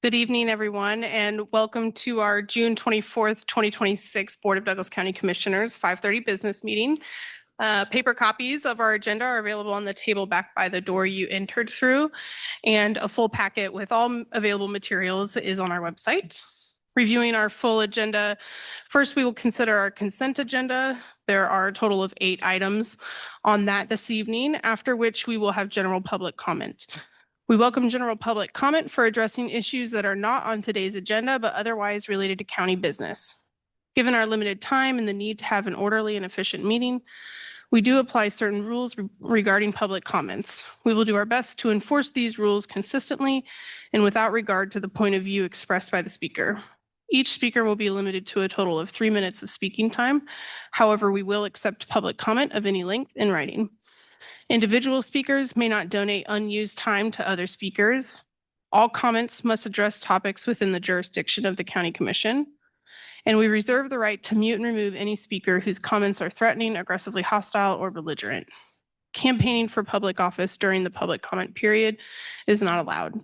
Good evening, everyone, and welcome to our June 24th, 2026 Board of Douglas County Commissioners 5:30 business meeting. Paper copies of our agenda are available on the table back by the door you entered through, and a full packet with all available materials is on our website. Reviewing our full agenda, first we will consider our consent agenda. There are a total of 8 items on that this evening, after which we will have general public comment. We welcome general public comment for addressing issues that are not on today's agenda, but otherwise related to county business. Given our limited time and the need to have an orderly and efficient meeting, we do apply certain rules regarding public comments. We will do our best to enforce these rules consistently and without regard to the point of view expressed by the speaker. Each speaker will be limited to a total of 3 minutes of speaking time. However, we will accept public comment of any length in writing. Individual speakers may not donate unused time to other speakers. All comments must address topics within the jurisdiction of the County Commission. And we reserve the right to mute and remove any speaker whose comments are threatening, aggressively hostile, or belligerent. Campaigning for public office during the public comment period is not allowed.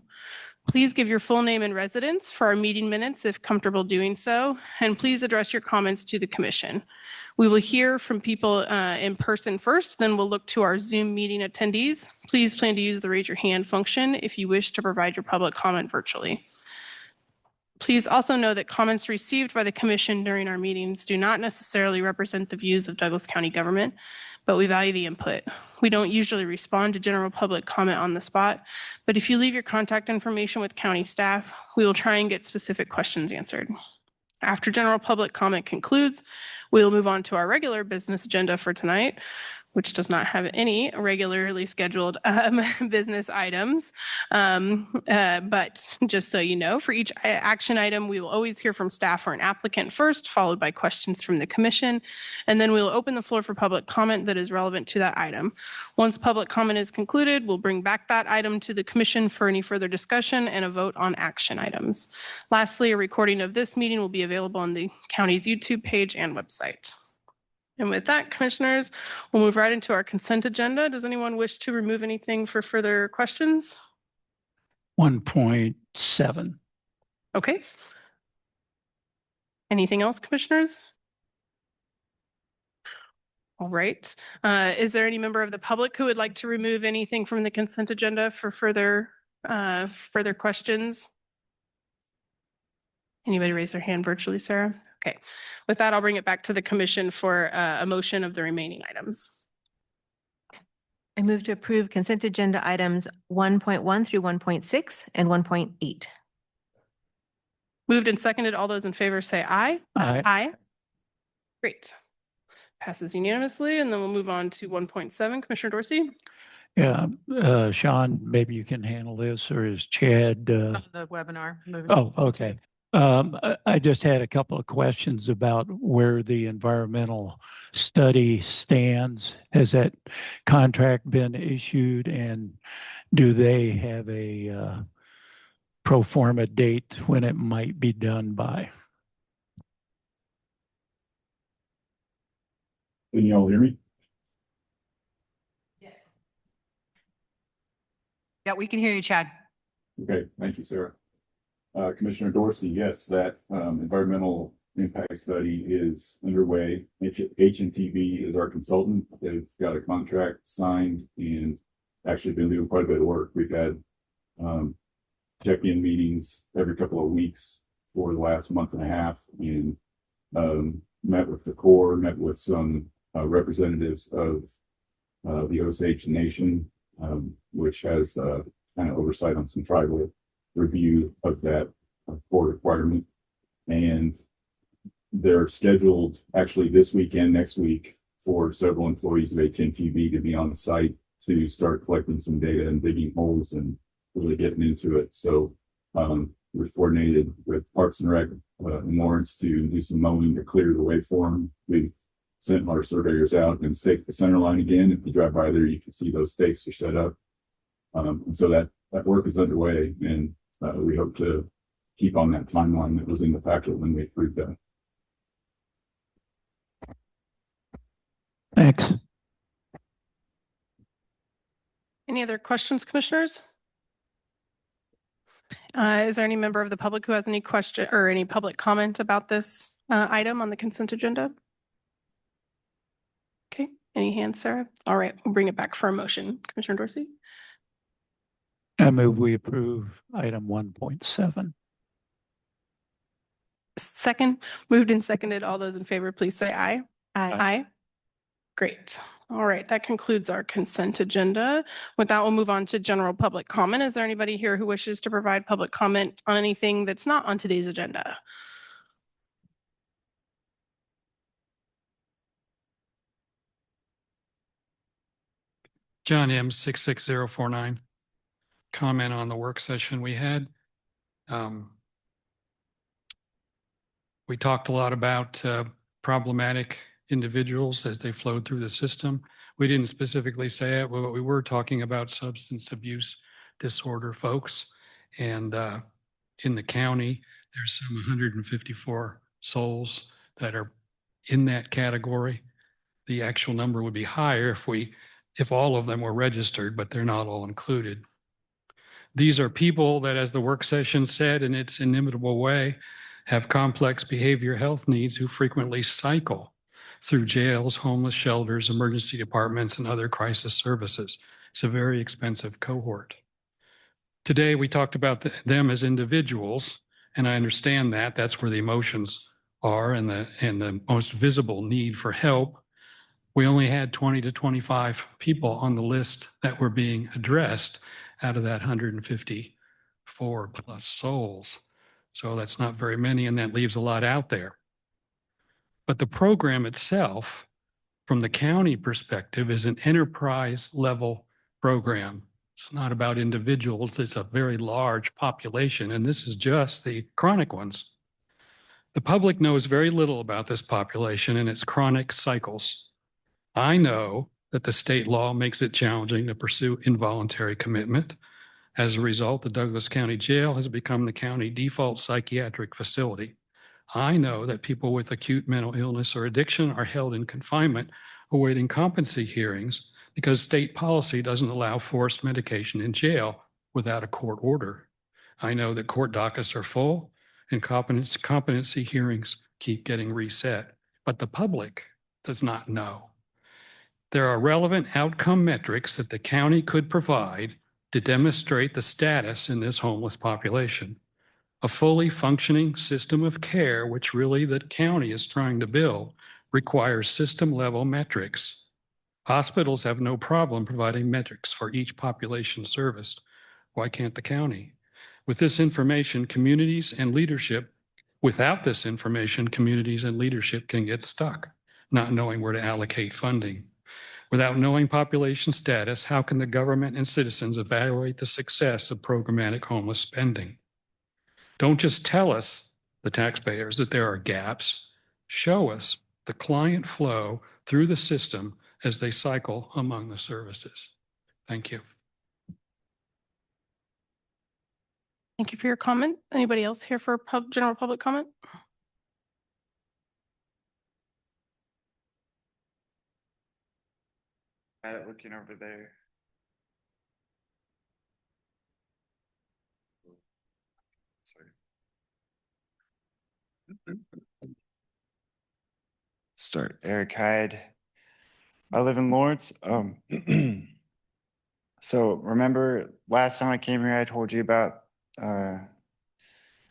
Please give your full name and residence for our meeting minutes if comfortable doing so, and please address your comments to the Commission. We will hear from people in person first, then we'll look to our Zoom meeting attendees. Please plan to use the raise your hand function if you wish to provide your public comment virtually. Please also know that comments received by the Commission during our meetings do not necessarily represent the views of Douglas County government, but we value the input. We don't usually respond to general public comment on the spot, but if you leave your contact information with county staff, we will try and get specific questions answered. After general public comment concludes, we will move on to our regular business agenda for tonight, which does not have any regularly scheduled business items. But just so you know, for each action item, we will always hear from staff or an applicant first, followed by questions from the Commission, and then we will open the floor for public comment that is relevant to that item. Once public comment is concluded, we'll bring back that item to the Commission for any further discussion and a vote on action items. Lastly, a recording of this meeting will be available on the county's YouTube page and website. And with that, Commissioners, we'll move right into our consent agenda. Does anyone wish to remove anything for further questions? 1.7. Okay. Anything else, Commissioners? All right. Is there any member of the public who would like to remove anything from the consent agenda for further questions? Anybody raise their hand virtually, Sarah? Okay. With that, I'll bring it back to the Commission for a motion of the remaining items. I move to approve consent agenda items 1.1 through 1.6 and 1.8. Moved and seconded. All those in favor say aye. Aye. Aye. Great. Passes unanimously. And then we'll move on to 1.7. Commissioner Dorsey? Yeah, Sean, maybe you can handle this, or is Chad? The webinar. Oh, okay. I just had a couple of questions about where the environmental study stands. Has that contract been issued, and do they have a pro forma date when it might be done by? Can you all hear me? Yes. Yeah, we can hear you, Chad. Okay, thank you, Sarah. Commissioner Dorsey, yes, that environmental impact study is underway. HNTV is our consultant. They've got a contract signed and actually been doing quite a bit of work. We've had check-in meetings every couple of weeks for the last month and a half, and met with the Corps, met with some representatives of the Osage Nation, which has kind of oversight on some tribal review of that core requirement. And they're scheduled actually this weekend, next week, for several employees of HNTV to be on the site to start collecting some data and digging holes and really getting into it. So we've coordinated with Parks and Rec in Lawrence to do some mowing to clear the way for them. We've sent our surveyors out and staked the center line again. If you drive by there, you can see those stakes are set up. And so that work is underway, and we hope to keep on that timeline that was in the packet when we approved that. Thanks. Any other questions, Commissioners? Is there any member of the public who has any question or any public comment about this item on the consent agenda? Okay, any hands, Sarah? All right, we'll bring it back for a motion. Commissioner Dorsey? I move we approve item 1.7. Second, moved and seconded. All those in favor, please say aye. Aye. Aye. Great. All right, that concludes our consent agenda. With that, we'll move on to general public comment. Is there anybody here who wishes to provide public comment on anything that's not on today's agenda? John M. 66049. Comment on the work session we had. We talked a lot about problematic individuals as they flowed through the system. We didn't specifically say it, but we were talking about substance abuse disorder folks. And in the county, there's some 154 souls that are in that category. The actual number would be higher if all of them were registered, but they're not all included. These are people that, as the work session said in its inimitable way, have complex behavior health needs who frequently cycle through jails, homeless shelters, emergency departments, and other crisis services. It's a very expensive cohort. Today, we talked about them as individuals, and I understand that. That's where the emotions are and the most visible need for help. We only had 20 to 25 people on the list that were being addressed out of that 154 plus souls. So that's not very many, and that leaves a lot out there. But the program itself, from the county perspective, is an enterprise level program. It's not about individuals. It's a very large population, and this is just the chronic ones. The public knows very little about this population and its chronic cycles. I know that the state law makes it challenging to pursue involuntary commitment. As a result, the Douglas County Jail has become the county default psychiatric facility. I know that people with acute mental illness or addiction are held in confinement awaiting competency hearings because state policy doesn't allow forced medication in jail without a court order. I know that court dockets are full and competency hearings keep getting reset, but the public does not know. There are relevant outcome metrics that the county could provide to demonstrate the status in this homeless population. A fully functioning system of care, which really the county is trying to build, requires system-level metrics. Hospitals have no problem providing metrics for each population serviced. Why can't the county? With this information, communities and leadership, without this information, communities and leadership can get stuck, not knowing where to allocate funding. Without knowing population status, how can the government and citizens evaluate the success of programmatic homeless spending? Don't just tell us, the taxpayers, that there are gaps. Show us the client flow through the system as they cycle among the services. Thank you. Thank you for your comment. Anybody else here for general public comment? Got it looking over there. Sorry. Start. Eric Hyde. I live in Lawrence. So remember last time I came here, I told you about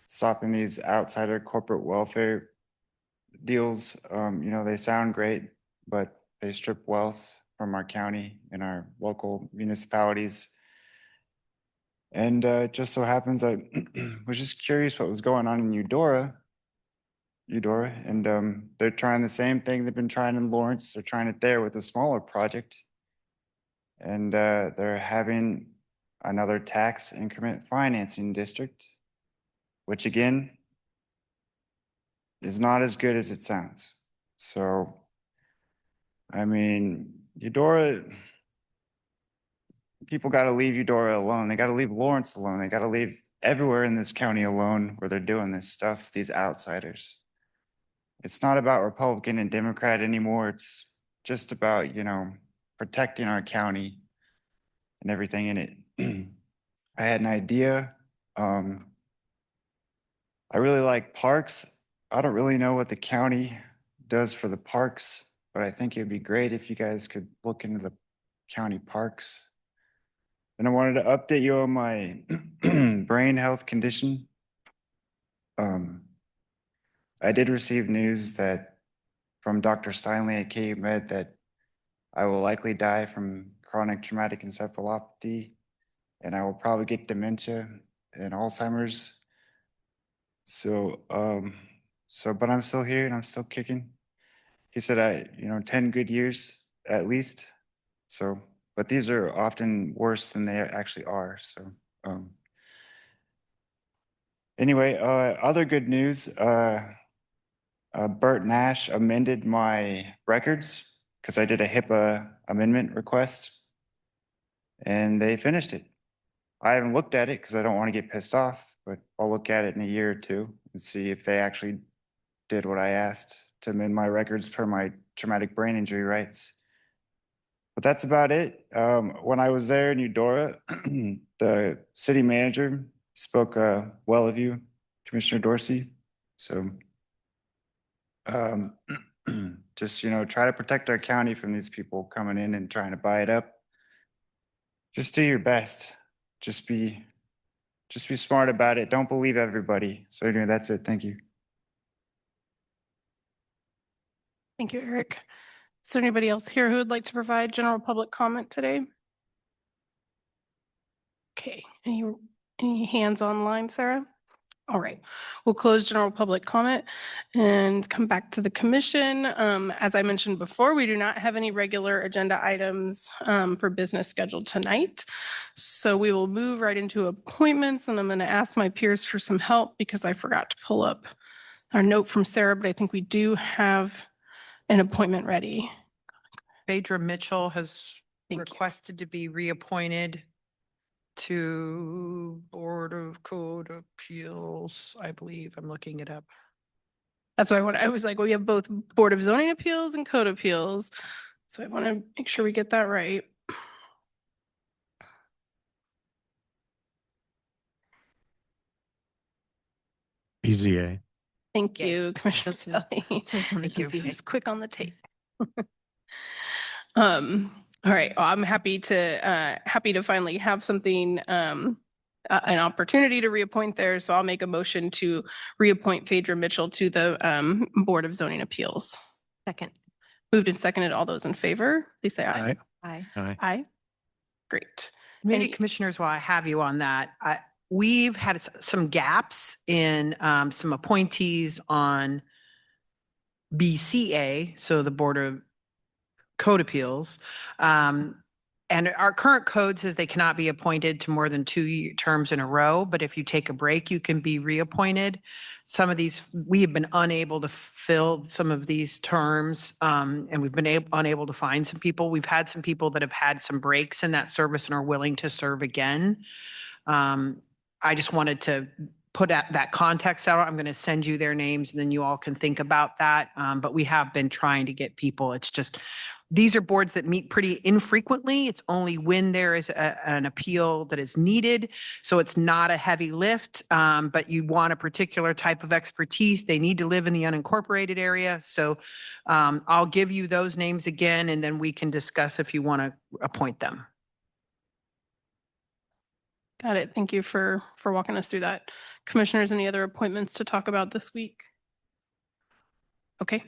stopping these outsider corporate welfare deals. They sound great, but they strip wealth from our county and our local municipalities. And just so happens I was just curious what was going on in Eudora, and they're trying the same thing they've been trying in Lawrence. They're trying it there with a smaller project. And they're having another tax increment financing district, which again, is not as good as it sounds. So, I mean, Eudora, people got to leave Eudora alone. They got to leave Lawrence alone. They got to leave everywhere in this county alone where they're doing this stuff, these outsiders. It's not about Republican and Democrat anymore. It's just about, protecting our county and everything in it. I had an idea. I really like parks. I don't really know what the county does for the parks, but I think it'd be great if you guys could look into the county parks. And I wanted to update you on my brain health condition. I did receive news that from Dr. Steinley at KU Med that I will likely die from chronic traumatic encephalopathy, and I will probably get dementia and Alzheimer's. So, but I'm still here and I'm still kicking. He said 10 good years at least. So, but these are often worse than they actually are. So, anyway, other good news, Bert Nash amended my records because I did a HIPAA amendment request and they finished it. I haven't looked at it because I don't want to get pissed off, but I'll look at it in a year or two and see if they actually did what I asked to amend my records per my traumatic brain injury rights. But that's about it. When I was there in Eudora, the city manager spoke well of you, Commissioner Dorsey. So just, try to protect our county from these people coming in and trying to buy it up. Just do your best. Just be smart about it. Don't believe everybody. So anyway, that's it. Thank you. Thank you, Eric. Is there anybody else here who would like to provide general public comment today? Okay, any hands online, Sarah? All right, we'll close general public comment and come back to the commission. As I mentioned before, we do not have any regular agenda items for business scheduled tonight. So we will move right into appointments, and I'm going to ask my peers for some help because I forgot to pull up our note from Sarah, but I think we do have an appointment ready. Phaedra Mitchell has Thank you. requested to be reappointed to Board of Code Appeals, I believe. I'm looking it up. That's why I was like, well, we have both Board of Zoning Appeals and Code Appeals. So I want to make sure we get that right. BZA. Thank Yeah. you, Commissioner Those two. Scully. So it's on the Thank you. BZA. Just quick on the tape. All right. Well, I'm happy to finally have something, an opportunity to reappoint there. So I'll make a motion to reappoint Phaedra Mitchell to the Board of Zoning Appeals. Second. Moved and seconded. All those in favor, please say aye. Aye. Aye. Aye. Great. Maybe Any- commissioners, while I have you on that, we've had some gaps in some appointees on BCA, so the Board of Code Appeals. And our current code says they cannot be appointed to more than 2 terms in a row, but if you take a break, you can be reappointed. Some of these, we have been unable to fill some of these terms, and we've been unable to find some people. We've had some people that have had some breaks in that service and are willing to serve again. I just wanted to put that context out. I'm going to send you their names and then you all can think about that. But we have been trying to get people. It's just, these are boards that meet pretty infrequently. It's only when there is an appeal that is needed. So it's not a heavy lift, but you want a particular type of expertise. They need to live in the unincorporated area. So I'll give you those names again, and then we can discuss if you want to appoint them. Got it. Thank you for walking us through that. Commissioners, any other appointments to talk about this week? Okay.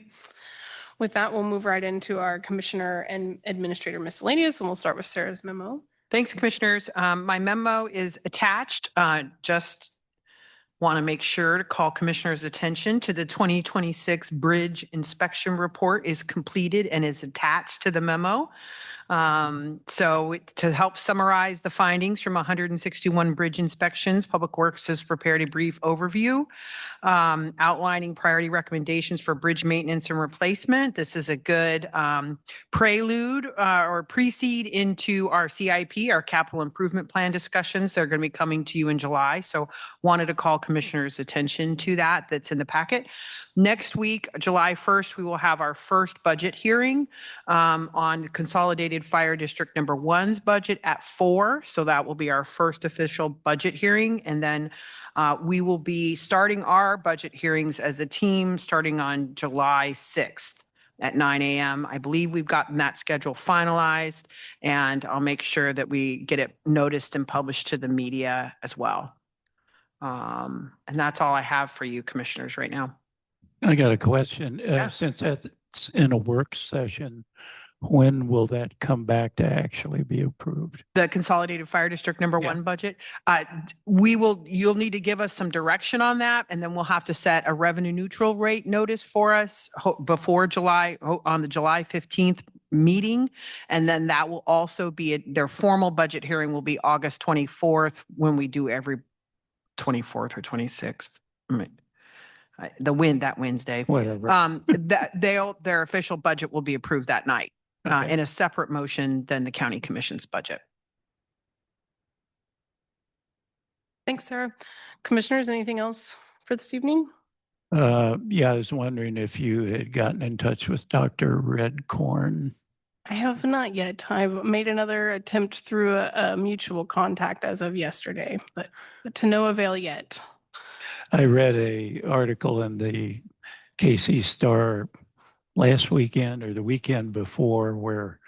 With that, we'll move right into our Commissioner and Administrator Miscellaneous, and we'll start with Sarah's memo. Thanks, commissioners. My memo is attached. Just want to make sure to call commissioners' attention to the 2026 bridge inspection report is completed and is attached to the memo. So to help summarize the findings from 161 bridge inspections, Public Works has prepared a brief overview outlining priority recommendations for bridge maintenance and replacement. This is a good prelude or precede into our CIP, our capital improvement plan discussions. They're going to be coming to you in July. So wanted to call commissioners' attention to that. That's in the packet. Next week, July 1st, we will have our first budget hearing on consolidated Consolidated Fire District Number One's budget at 4. So that will be our first official budget hearing. And then we will be starting our budget hearings as a team starting on July 6th at 9 a.m. I believe we've gotten that schedule finalized, and I'll make sure that we get it noticed and published to the media as well. And that's all I have for you, commissioners, right now. I got a question. Yeah. Since that's in a work session, when will that come back to actually be approved? The Consolidated Fire District Number Yeah. One budget. You'll need to give us some direction on that, and then we'll have to set a revenue neutral rate notice for us before on the July 15th meeting. And then that will also be, their formal budget hearing will be August 24th when we do every 24th or 26th. That Wednesday. Whatever. Their official budget will be approved that night. Okay. In a separate motion than the county commission's budget. Thanks, Sarah. Commissioners, anything else for this evening? Yeah, I was wondering if you had gotten in touch with Dr. Redcorn. I have not yet. I've made another attempt through a mutual contact as of yesterday, but to no avail yet. I read a article in the KC Star last weekend or the weekend before where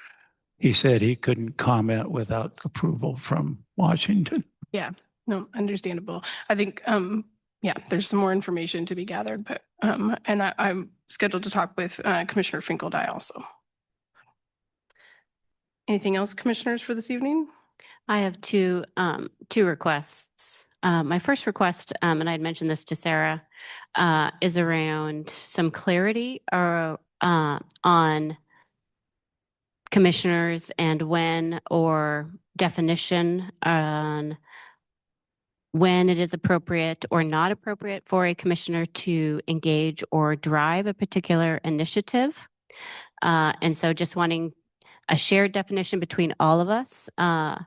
he said he couldn't comment without approval from Washington. No, understandable. I think, there's some more information to be gathered, but, and I'm scheduled to talk with Commissioner Finkeldye also. Anything else, commissioners, for this evening? I have two requests. My first request, and I'd mentioned this to Sarah, is around some clarity on commissioners and when, or definition on when it is appropriate or not appropriate for a commissioner to engage or drive a particular initiative. And so just wanting a shared definition between all of us on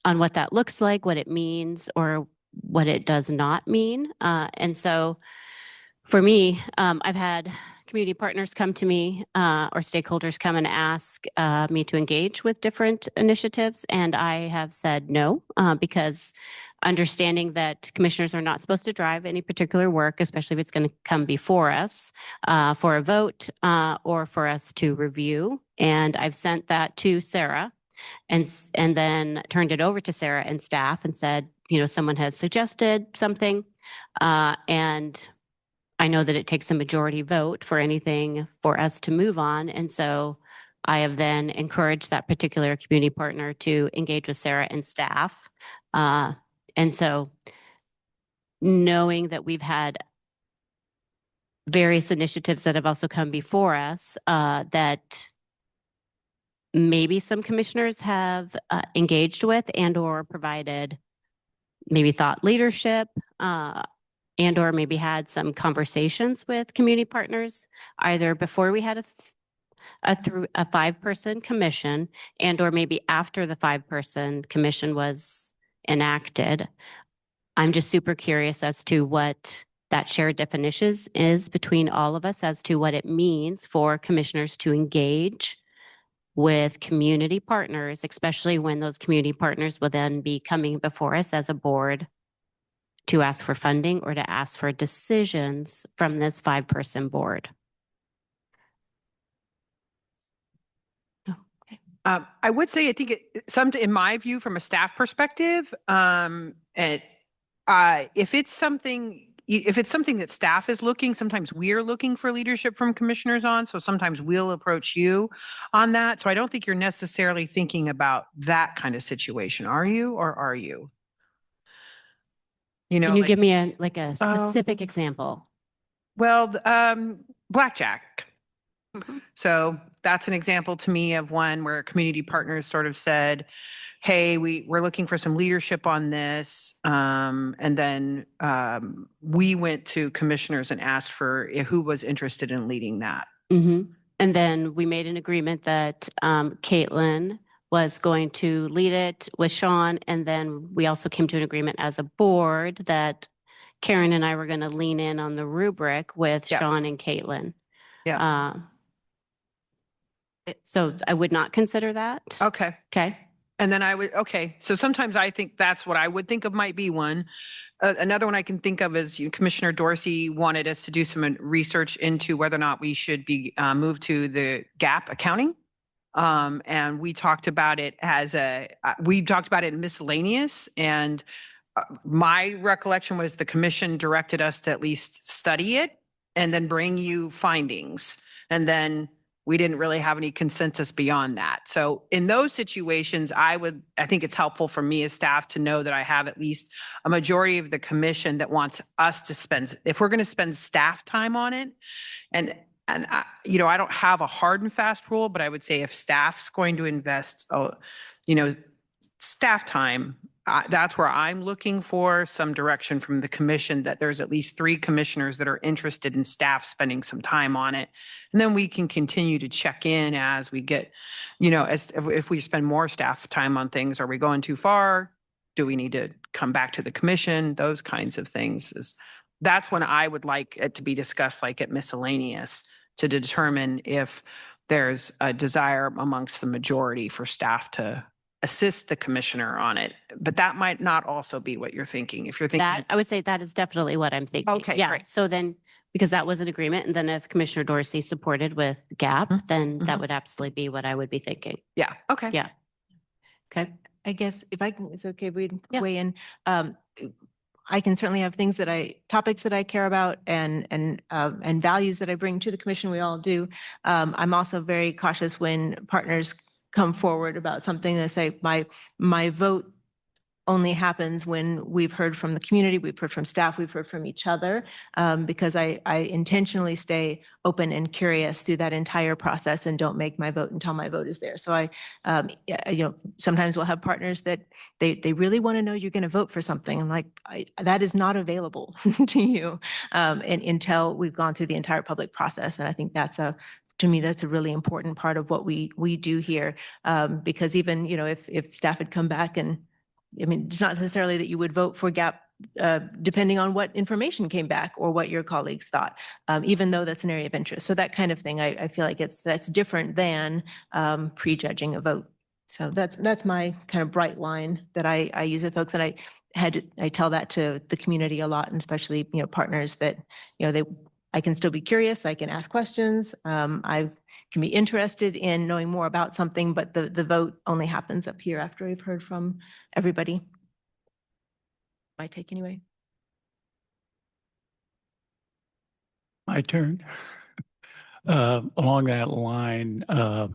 what that looks like, what it means, or what it does not mean. And so for me, I've had community partners come to me or stakeholders come and ask me to engage with different initiatives. And I have said no, because understanding that commissioners are not supposed to drive any particular work, especially if it's going to come before us for a vote or for us to review. And I've sent that to Sarah and then turned it over to Sarah and staff and said, someone has suggested something. And I know that it takes a majority vote for anything for us to move on. And so I have then encouraged that particular community partner to engage with Sarah and staff. And so knowing that we've had various initiatives that have also come before us that maybe some commissioners have engaged with and or provided maybe thought leadership and or maybe had some conversations with community partners, either before we had a 5-person commission and or maybe after the 5-person commission was enacted. I'm just super curious as to what that shared definition is between all of us as to what it means for commissioners to engage with community partners, especially when those community partners will then be coming before us as a board to ask for funding or to ask for decisions from this 5-person board. I would say, I think in my view, from a staff perspective, if it's something that staff is looking, sometimes we're looking for leadership from commissioners on. So sometimes we'll approach you on that. So I don't think you're necessarily thinking about that kind of situation. Are you, or are you? Can you give me a specific example? Well, blackjack. Mhm. So that's an example to me of one where community partners sort of said, hey, we're looking for some leadership on this. And then we went to commissioners and asked for who was interested in leading that. Mm-hmm. And then we made an agreement that Caitlin was going to lead it with Sean. And then we also came to an agreement as a board that Karen and I were going to lean in on the rubric with Yeah. Sean and Caitlin. Yeah. So I would not consider that. Okay. Okay. And then okay, so sometimes I think that's what I would think of might be one. Another one I can think of is Commissioner Dorsey wanted us to do some research into whether or not we should be moved to the GAP accounting. And we talked about it we talked about it in miscellaneous, and my recollection was the commission directed us to at least study it and then bring you findings. And then we didn't really have any consensus beyond that. So in those situations, I think it's helpful for me as staff to know that I have at least a majority of the commission that wants us to spend, if we're going to spend staff time on it. And I don't have a hard and fast rule, but I would say if staff's going to invest, staff time, that's where I'm looking for some direction from the commission, that there's at least 3 commissioners that are interested in staff spending some time on it. And then we can continue to check in as we get, as if we spend more staff time on things, are we going too far? Do we need to come back to the commission? Those kinds of things. That's when I would like it to be discussed, like at miscellaneous, to determine if there's a desire amongst the majority for staff to assist the commissioner on it. But that might not also be what you're thinking. If you're thinking That, I would say that is definitely what I'm thinking. Okay, Yeah. great. So then, because that was an agreement, and then if Commissioner Dorsey supported with GAP, then that would absolutely be what I would be thinking. yeah, okay. Yeah. Okay. I guess if I can, it's okay if we Yeah. weigh in. I can certainly have topics that I care about and values that I bring to the commission. We all do. I'm also very cautious when partners come forward about something that say my vote only happens when we've heard from the community, we've heard from staff, we've heard from each other, because I intentionally stay open and curious through that entire process and don't make my vote until my vote is there. So sometimes we'll have partners that they really want to know you're going to vote for something. I'm like, that is not available to you until we've gone through the entire public process. And I think to me, that's a really important part of what we do here, because even, if staff had come back and, it's not necessarily that you would vote for GAP, depending on what information came back or what your colleagues thought, even though that's an area of interest. So that kind of thing, I feel like that's different than prejudging a vote. So that's my kind of bright line that I use with folks. And I tell that to the community a lot, and especially, partners that, I can still be curious. I can ask questions. I can be interested in knowing more about something, but the vote only happens up here after we've heard from everybody. My take anyway. My turn. Along that line, I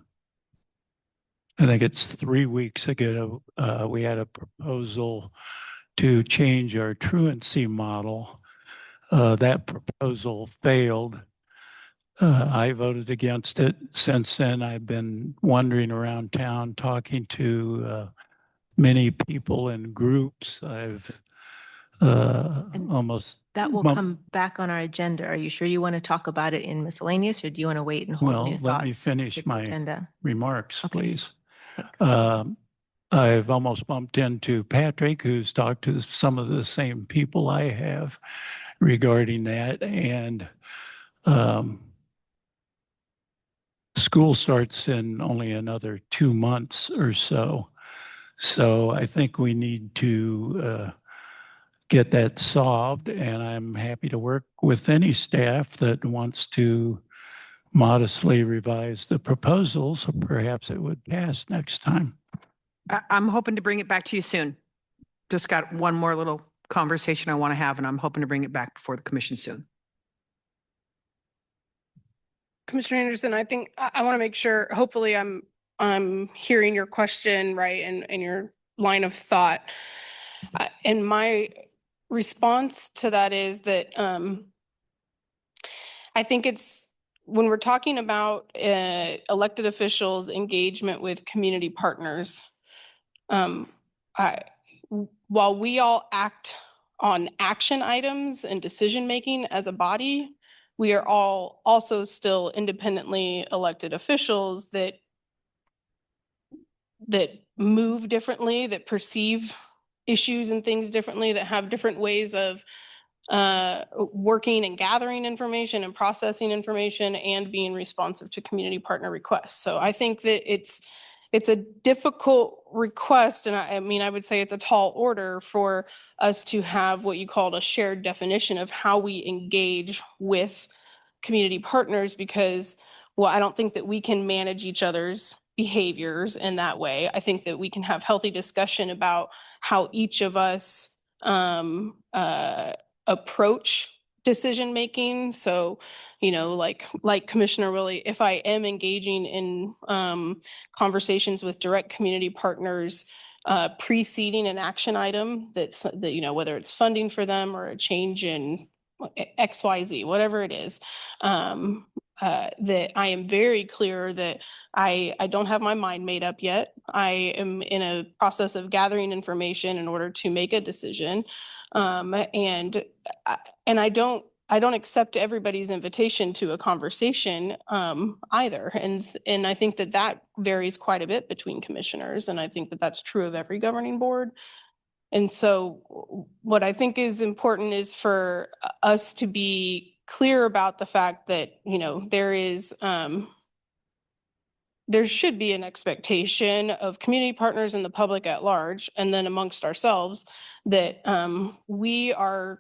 think it's 3 weeks ago, we had a proposal to change our truancy model. That proposal failed. I voted against it. Since then, I've been wandering around town talking to many people in groups. I've almost. That will come back on our agenda. Are you sure you want to talk about it in miscellaneous, or do you want to wait and hold new thoughts? Well, let me finish to the my agenda? remarks, Okay. please. Thanks. I've almost bumped into Patrick, who's talked to some of the same people I have regarding that. And school starts in only another 2 months or so. So I think we need to get that solved. And I'm happy to work with any staff that wants to modestly revise the proposals. Perhaps it would pass next time. I'm hoping to bring it back to you soon. Just got one more little conversation I want to have, and I'm hoping to bring it back before the commission soon. Commissioner Anderson, I think I want to make sure, hopefully I'm hearing your question right and your line of thought. And my response to that is that I think it's when we're talking about elected officials' engagement with community partners, while we all act on action items and decision-making as a body, we are all also still independently elected officials that move differently, that perceive issues and things differently, that have different ways of working and gathering information and processing information and being responsive to community partner requests. So I think that it's a difficult request, and I mean, I would say it's a tall order for us to have what you called a shared definition of how we engage with community partners, because, well, I don't think that we can manage each other's behaviors in that way. I think that we can have healthy discussion about how each of us approach decision making. So, like Commissioner Willie, if I am engaging in conversations with direct community partners preceding an action item that, whether it's funding for them or a change in XYZ, whatever it is, that I am very clear that I don't have my mind made up yet. I am in a process of gathering information in order to make a decision. And I don't accept everybody's invitation to a conversation either. And I think that varies quite a bit between commissioners. And I think that that's true of every governing board. And so what I think is important is for us to be clear about the fact that, there should be an expectation of community partners and the public at large, and then amongst ourselves, that we are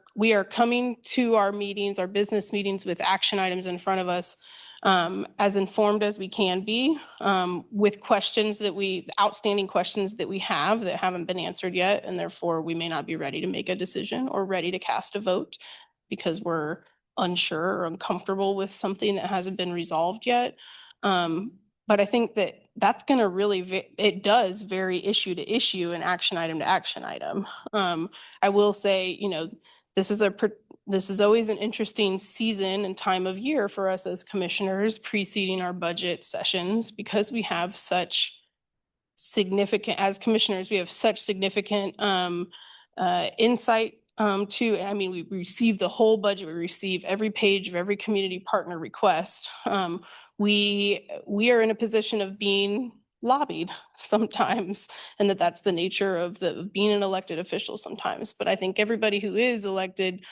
coming to our meetings, our business meetings, with action items in front of us, as informed as we can be, with outstanding questions that we have that haven't been answered yet, and therefore we may not be ready to make a decision or ready to cast a vote because we're unsure or uncomfortable with something that hasn't been resolved yet. But I think that's going to it does vary issue to issue and action item to action item. I will say, this is always an interesting season and time of year for us as commissioners preceding our budget sessions, because we have such significant, as commissioners, we have such significant insight we receive the whole budget. We receive every page of every community partner request. We are in a position of being lobbied sometimes, and that's the nature of being an elected official sometimes. But I think everybody who is elected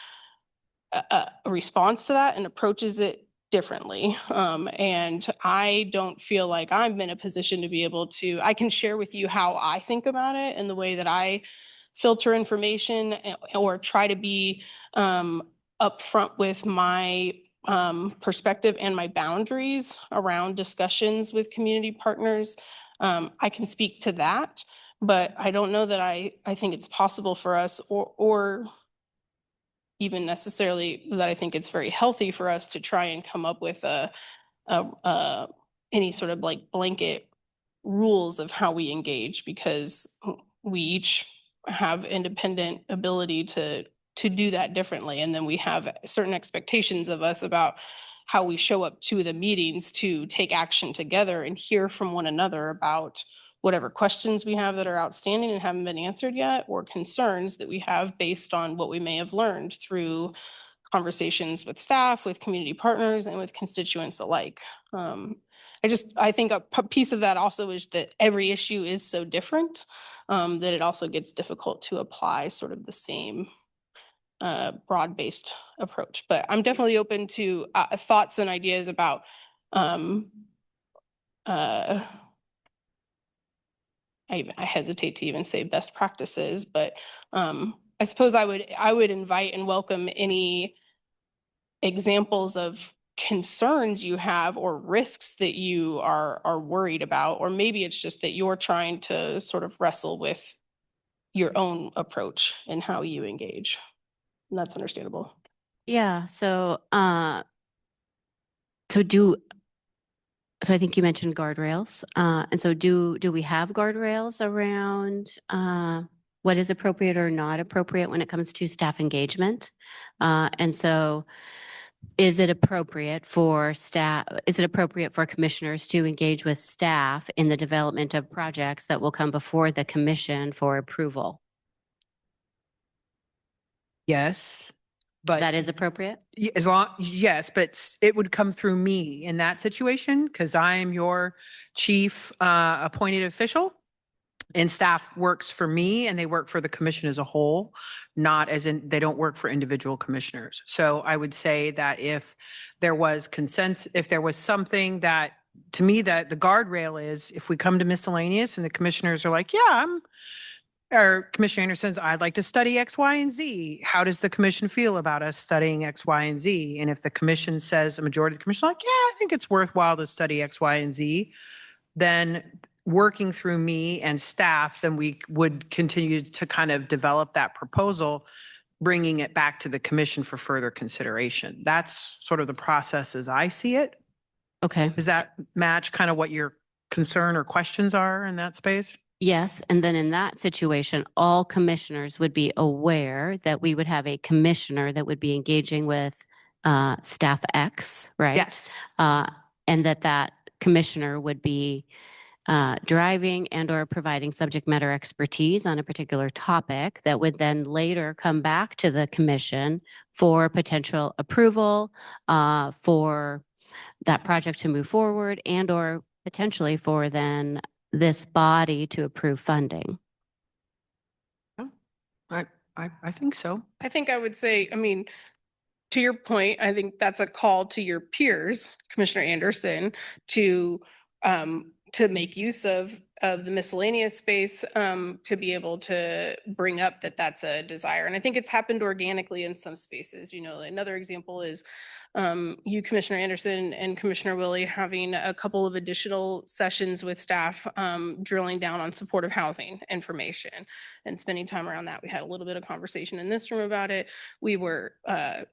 responds to that and approaches it differently. And I don't feel like I'm in a position to be able to, I can share with you how I think about it and the way that I filter information or try to be upfront with my perspective and my boundaries around discussions with community partners. I can speak to that, but I don't know that I think it's possible for us or even necessarily that I think it's very healthy for us to try and come up with any sort of like blanket rules of how we engage, because we each have independent ability to do that differently. And then we have certain expectations of us about how we show up to the meetings to take action together and hear from one another about whatever questions we have that are outstanding and haven't been answered yet, or concerns that we have based on what we may have learned through conversations with staff, with community partners, and with constituents alike. I think a piece of that also is that every issue is so different that it also gets difficult to apply sort of the same broad-based approach. But I'm definitely open to thoughts and ideas about I hesitate to even say best practices, but I suppose I would invite and welcome any examples of concerns you have or risks that you are worried about, or maybe it's just that you're trying to sort of wrestle with your own approach and how you engage. And that's understandable. Yeah. So I think you mentioned guardrails. And so do we have guardrails around what is appropriate or not appropriate when it comes to staff engagement? And so is it appropriate for commissioners to engage with staff in the development of projects that will come before the commission for approval? Yes, but That is appropriate? yes, but it would come through me in that situation because I am your chief appointed official. And staff works for me and they work for the commission as a whole, not as in, they don't work for individual commissioners. So I would say that if there was consensus, if there was something that, to me, that the guardrail is, if we come to miscellaneous and the commissioners are like, yeah, or Commissioner Anderson's, I'd like to study X, Y, and Z. How does the commission feel about us studying X, Y, and Z? And if the commission says, a majority of the commission like, yeah, I think it's worthwhile to study X, Y, and Z, then working through me and staff, then we would continue to kind of develop that proposal, bringing it back to the commission for further consideration. That's sort of the process as I see it. Okay. Does that match kind of what your concern or questions are in that space? Yes, and then in that situation, all commissioners would be aware that we would have a commissioner that would be engaging with staff X, right? Yes. And that commissioner would be driving and or providing subject matter expertise on a particular topic that would then later come back to the commission for potential approval, for that project to move forward, and or potentially for then this body to approve funding. I think so. I think I would say, I mean, to your point, I think that's a call to your peers, Commissioner Anderson, to make use of the miscellaneous space, to be able to bring up that that's a desire. And I think it's happened organically in some spaces. You know, another example is you, Commissioner Anderson, and Commissioner Willie having a couple of additional sessions with staff, drilling down on supportive housing information and spending time around that. We had a little bit of conversation in this room about it. We were,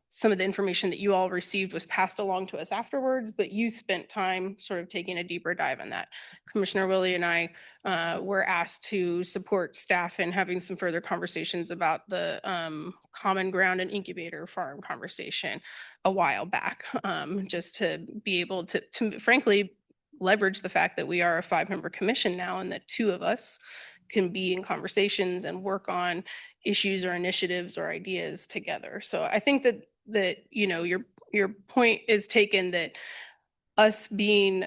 some of the information that you all received was passed along to us afterwards, but you spent time sort of taking a deeper dive in that. Commissioner Willie and I were asked to support staff in having some further conversations about the Common Ground and Incubator Farm conversation a while back, just to be able to frankly leverage the fact that we are a 5-member commission now and that 2 of us can be in conversations and work on issues or initiatives or ideas together. So I think that you know, your point is taken, that us being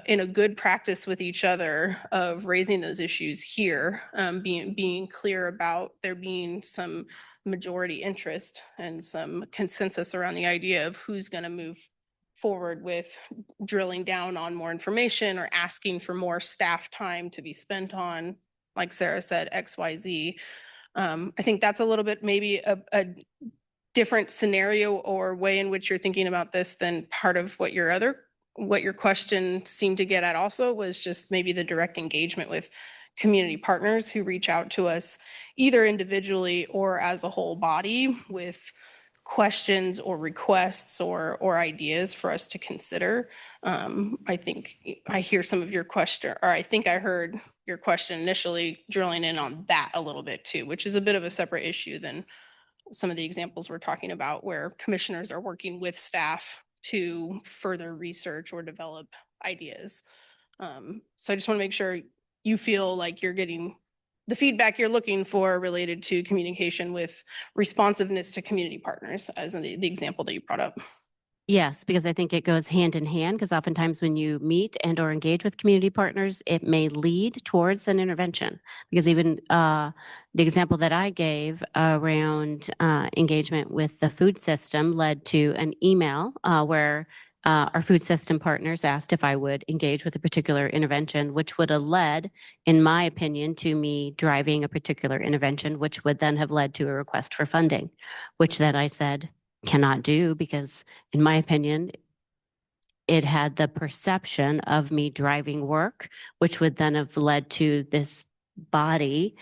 in a good practice with each other of raising those issues here, being clear about there being some majority interest and some consensus around the idea of who's going to move forward with drilling down on more information or asking for more staff time to be spent on, like Sarah said, XYZ. I think that's a little bit maybe a different scenario or way in which you're thinking about this than part of what your question seemed to get at also was just maybe the direct engagement with community partners who reach out to us either individually or as a whole body with questions or requests or ideas for us to consider. I think I hear some of your question, or I think I heard your question initially drilling in on that a little bit too, which is a bit of a separate issue than some of the examples we're talking about where commissioners are working with staff to further research or develop ideas. So I just want to make sure you feel like you're getting the feedback you're looking for related to communication with responsiveness to community partners, as in the example that you brought up. Yes, because I think it goes hand in hand, because oftentimes when you meet and or engage with community partners, it may lead towards an intervention. Because even the example that I gave around engagement with the food system led to an email where our food system partners asked if I would engage with a particular intervention, which would have led, in my opinion, to me driving a particular intervention, which would then have led to a request for funding, which then I said, cannot do, because in my opinion, it had the perception of me driving work, which would then have led to this body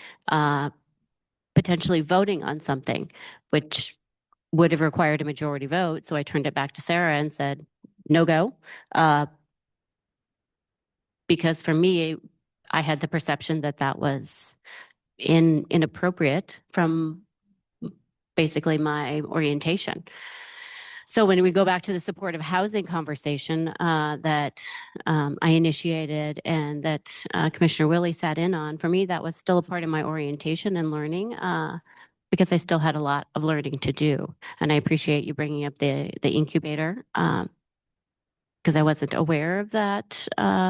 potentially voting on something, which would have required a majority vote. So I turned it back to Sarah and said, no go. Because for me, I had the perception that that was inappropriate from basically my orientation. So when we go back to the supportive housing conversation that I initiated and that Commissioner Willie sat in on, for me, that was still a part of my orientation and learning because I still had a lot of learning to do. And I appreciate you bringing up the incubator. because I wasn't aware of that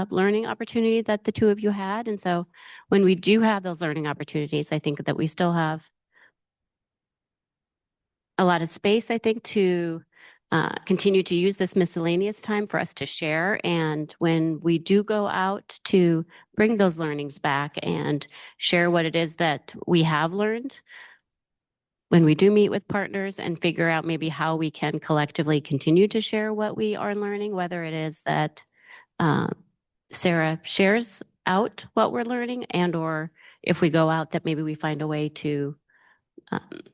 learning opportunity that the two of you had. And so when we do have those learning opportunities, I think that we still have a lot of space, I think, to continue to use this miscellaneous time for us to share. And when we do go out to bring those learnings back and share what it is that we have learned, when we do meet with partners and figure out maybe how we can collectively continue to share what we are learning, whether it is that Sarah shares out what we're learning, and or if we go out that maybe we find a way to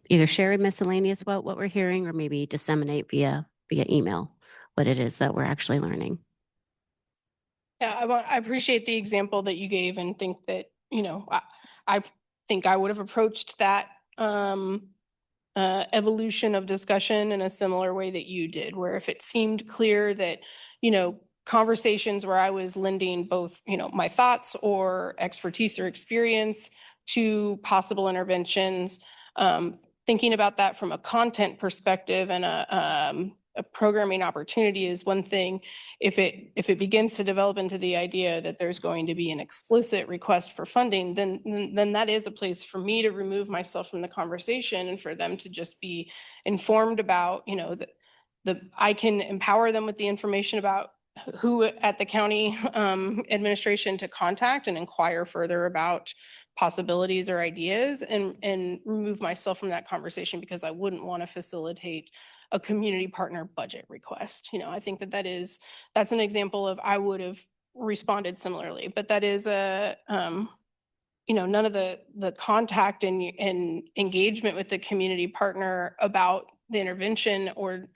either share in miscellaneous what we're hearing, or maybe disseminate via email what it is that we're actually learning. Yeah, I appreciate the example that you gave, and think that, I think I would have approached that evolution of discussion in a similar way that you did, where if it seemed clear that, conversations where I was lending both, my thoughts or expertise or experience to possible interventions, thinking about that from a content perspective and a programming opportunity is one thing. If it begins to develop into the idea that there's going to be an explicit request for funding, then that is a place for me to remove myself from the conversation, and for them to just be informed about, I can empower them with the information about who at the county administration to contact and inquire further about possibilities or ideas, and remove myself from that conversation, because I wouldn't want to facilitate a community partner budget request. I think that's an example of, I would have responded similarly, but that is none of the contact and engagement with the community partner about the intervention, or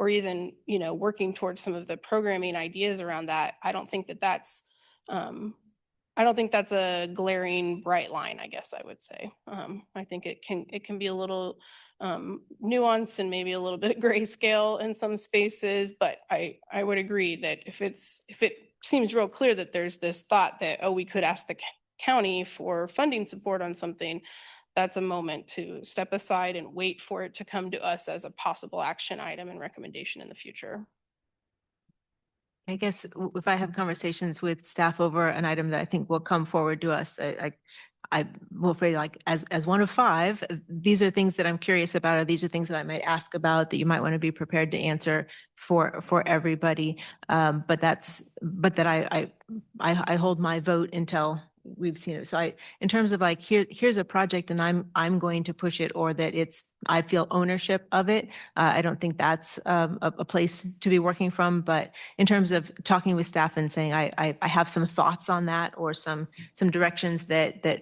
even, working towards some of the programming ideas around that. I don't think that's a glaring bright line, I guess I would say. I think it can be a little nuanced and maybe a little bit grayscale in some spaces, but I would agree that if it seems real clear that there's this thought that, oh, we could ask the county for funding support on something, that's a moment to step aside and wait for it to come to us as a possible action item and recommendation in the future. I guess if I have conversations with staff over an item that I think will come forward to us, I will say, like, as one of five, these are things that I'm curious about, or these are things that I might ask about that you might want to be prepared to answer for everybody. But that I hold my vote until we've seen it. So in terms of like, here's a project and I'm going to push it, or that I feel ownership of it. I don't think that's a place to be working from. But in terms of talking with staff and saying, I have some thoughts on that, or some directions that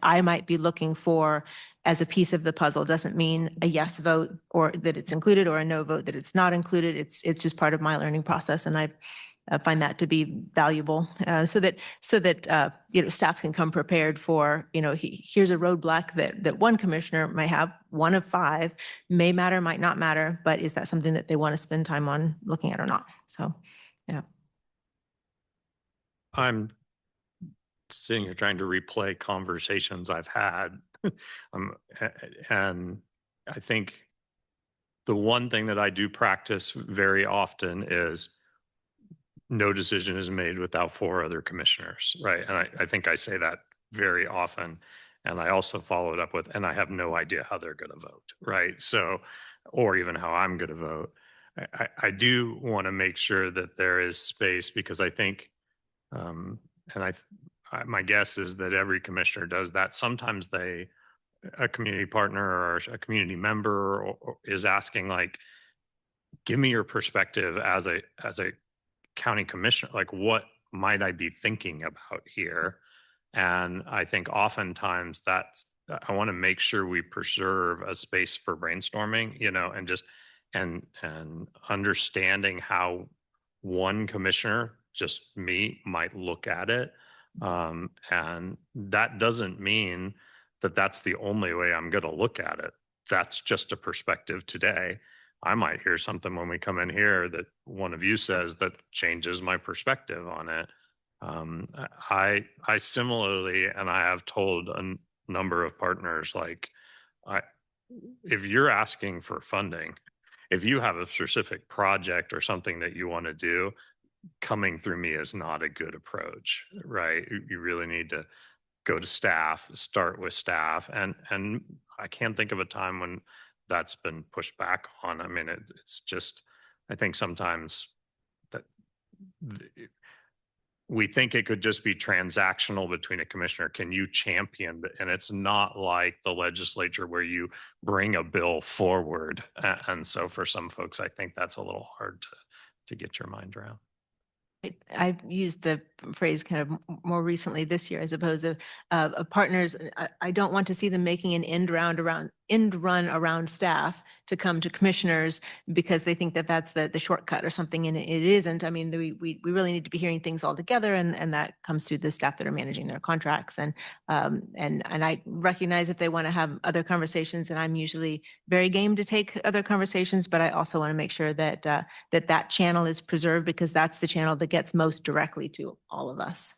I might be looking for as a piece of the puzzle, doesn't mean a yes vote or that it's included, or a no vote that it's not included. It's just part of my learning process. And I find that to be valuable, so that staff can come prepared for, here's a roadblock that one commissioner might have, one of five, may matter, might not matter, but is that something that they want to spend time on looking at or not? So, yeah. I'm sitting here trying to replay conversations I've had. And I think the one thing that I do practice very often is no decision is made without four other commissioners, right? And I think I say that very often. And I also follow it up with, and I have no idea how they're going to vote, right? So, or even how I'm going to vote. I do want to make sure that there is space, because I think, my guess is that every commissioner does that. Sometimes a community partner or a community member is asking, like, give me your perspective as a county commissioner, like, what might I be thinking about here? And I think oftentimes I want to make sure we preserve a space for brainstorming, and just and understanding how one commissioner, just me, might look at it. And that doesn't mean that that's the only way I'm going to look at it. That's just a perspective today. I might hear something when we come in here that one of you says that changes my perspective on it. I similarly, and I have told a number of partners, like, if you're asking for funding, if you have a specific project or something that you want to do, coming through me is not a good approach, right? You really need to go to staff, start with staff, and I can't think of a time when that's been pushed back on. I mean, it's just, I think sometimes that we think it could just be transactional between a commissioner. Can you champion? And it's not like the legislature where you bring a bill forward. And so for some folks, I think that's a little hard to get your mind around. I've used the phrase kind of more recently this year, as opposed to partners. I don't want to see them making an end run around staff to come to commissioners because they think that that's the shortcut or something, and it isn't. I mean, we really need to be hearing things all together, and that comes through the staff that are managing their contracts. And I recognize if they want to have other conversations, and I'm usually very game to take other conversations, but I also want to make sure that that channel is preserved, because that's the channel that gets most directly to all of us.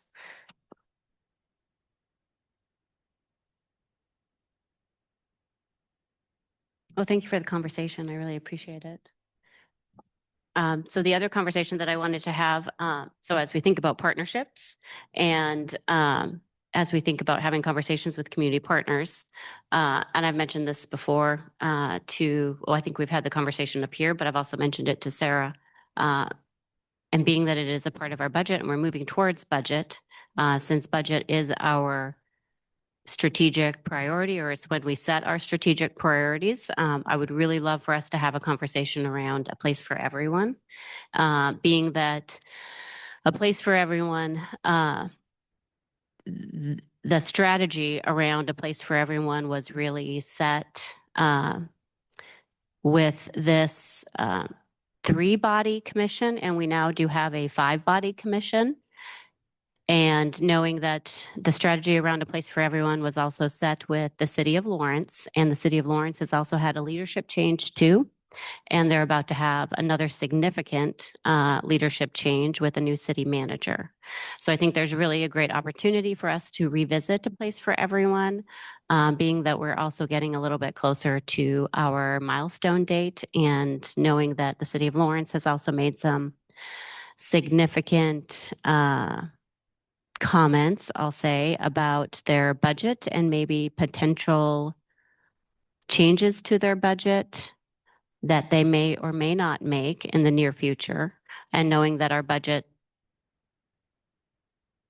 Well, thank you for the conversation. I really appreciate it. So the other conversation that I wanted to have, so as we think about partnerships and as we think about having conversations with community partners, and I've mentioned this before I think we've had the conversation up here, but I've also mentioned it to Sarah. And being that it is a part of our budget and we're moving towards budget, since budget is our strategic priority, or it's when we set our strategic priorities, I would really love for us to have a conversation around a place for everyone. Being that a place for everyone, the strategy around a place for everyone was really set with this 3-body commission, and we now do have a 5-body commission. And knowing that the strategy around a place for everyone was also set with the city of Lawrence, and the city of Lawrence has also had a leadership change too. And they're about to have another significant leadership change with a new city manager. So I think there's really a great opportunity for us to revisit a place for everyone, being that we're also getting a little bit closer to our milestone date, and knowing that the city of Lawrence has also made some significant comments, I'll say, about their budget and maybe potential changes to their budget that they may or may not make in the near future. And knowing that our budget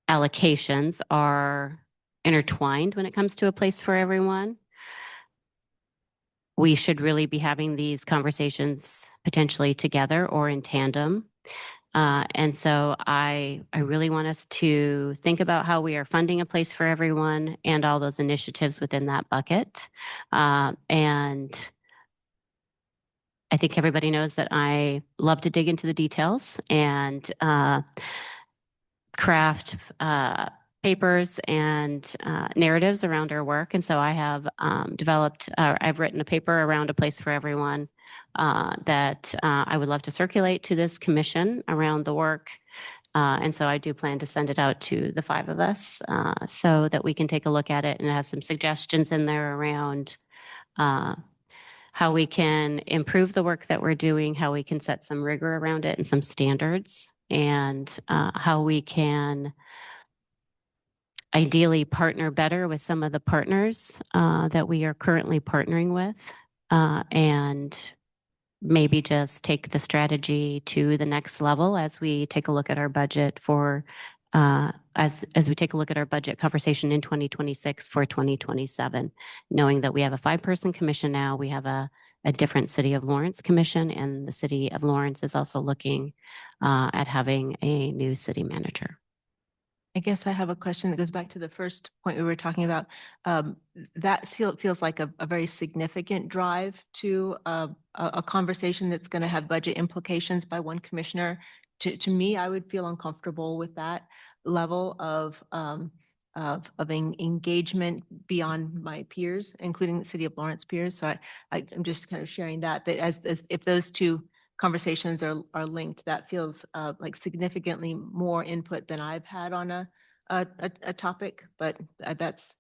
allocations are intertwined when it comes to a place for everyone, we should really be having these conversations potentially together or in tandem. And so I really want us to think about how we are funding a place for everyone and all those initiatives within that bucket. And I think everybody knows that I love to dig into the details and craft papers and narratives around our work. And so I have I've written a paper around a place for everyone that I would love to circulate to this commission around the work. And so I do plan to send it out to the 5 of us so that we can take a look at it, and it has some suggestions in there around how we can improve the work that we're doing, how we can set some rigor around it and some standards, and how we can ideally partner better with some of the partners that we are currently partnering with, and maybe just take the strategy to the next level as we take a look at our budget for as we take a look at our budget conversation in 2026 for 2027, knowing that we have a 5-person commission now, we have a different City of Lawrence commission, and the City of Lawrence is also looking at having a new city manager. I guess I have a question that goes back to the first point we were talking about. That feels like a very significant drive to a conversation that's going to have budget implications by one commissioner. To me, I would feel uncomfortable with that level of engagement beyond my peers, including the City of Lawrence peers. So I'm just kind of sharing that as if those two conversations are linked, that feels like significantly more input than I've had on a topic. But that's,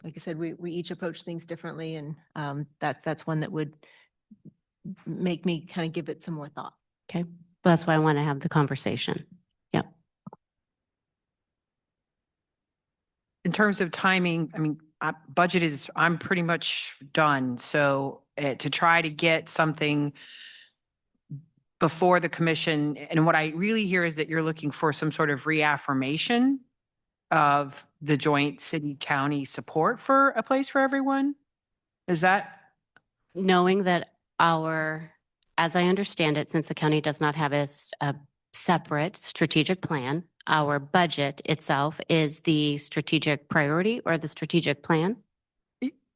like I said, we each approach things differently, and that's one that would make me kind of give it some more thought. Okay, that's why I want to have the conversation. terms of timing, I mean, budget is, I'm pretty much done. So to try to get something before the commission, and what I really hear is that you're looking for some sort of reaffirmation of the joint city-county support for A Place for Everyone? Is that? Knowing that as I understand it, since the county does not have a separate strategic plan, our budget itself is the strategic priority or the strategic plan?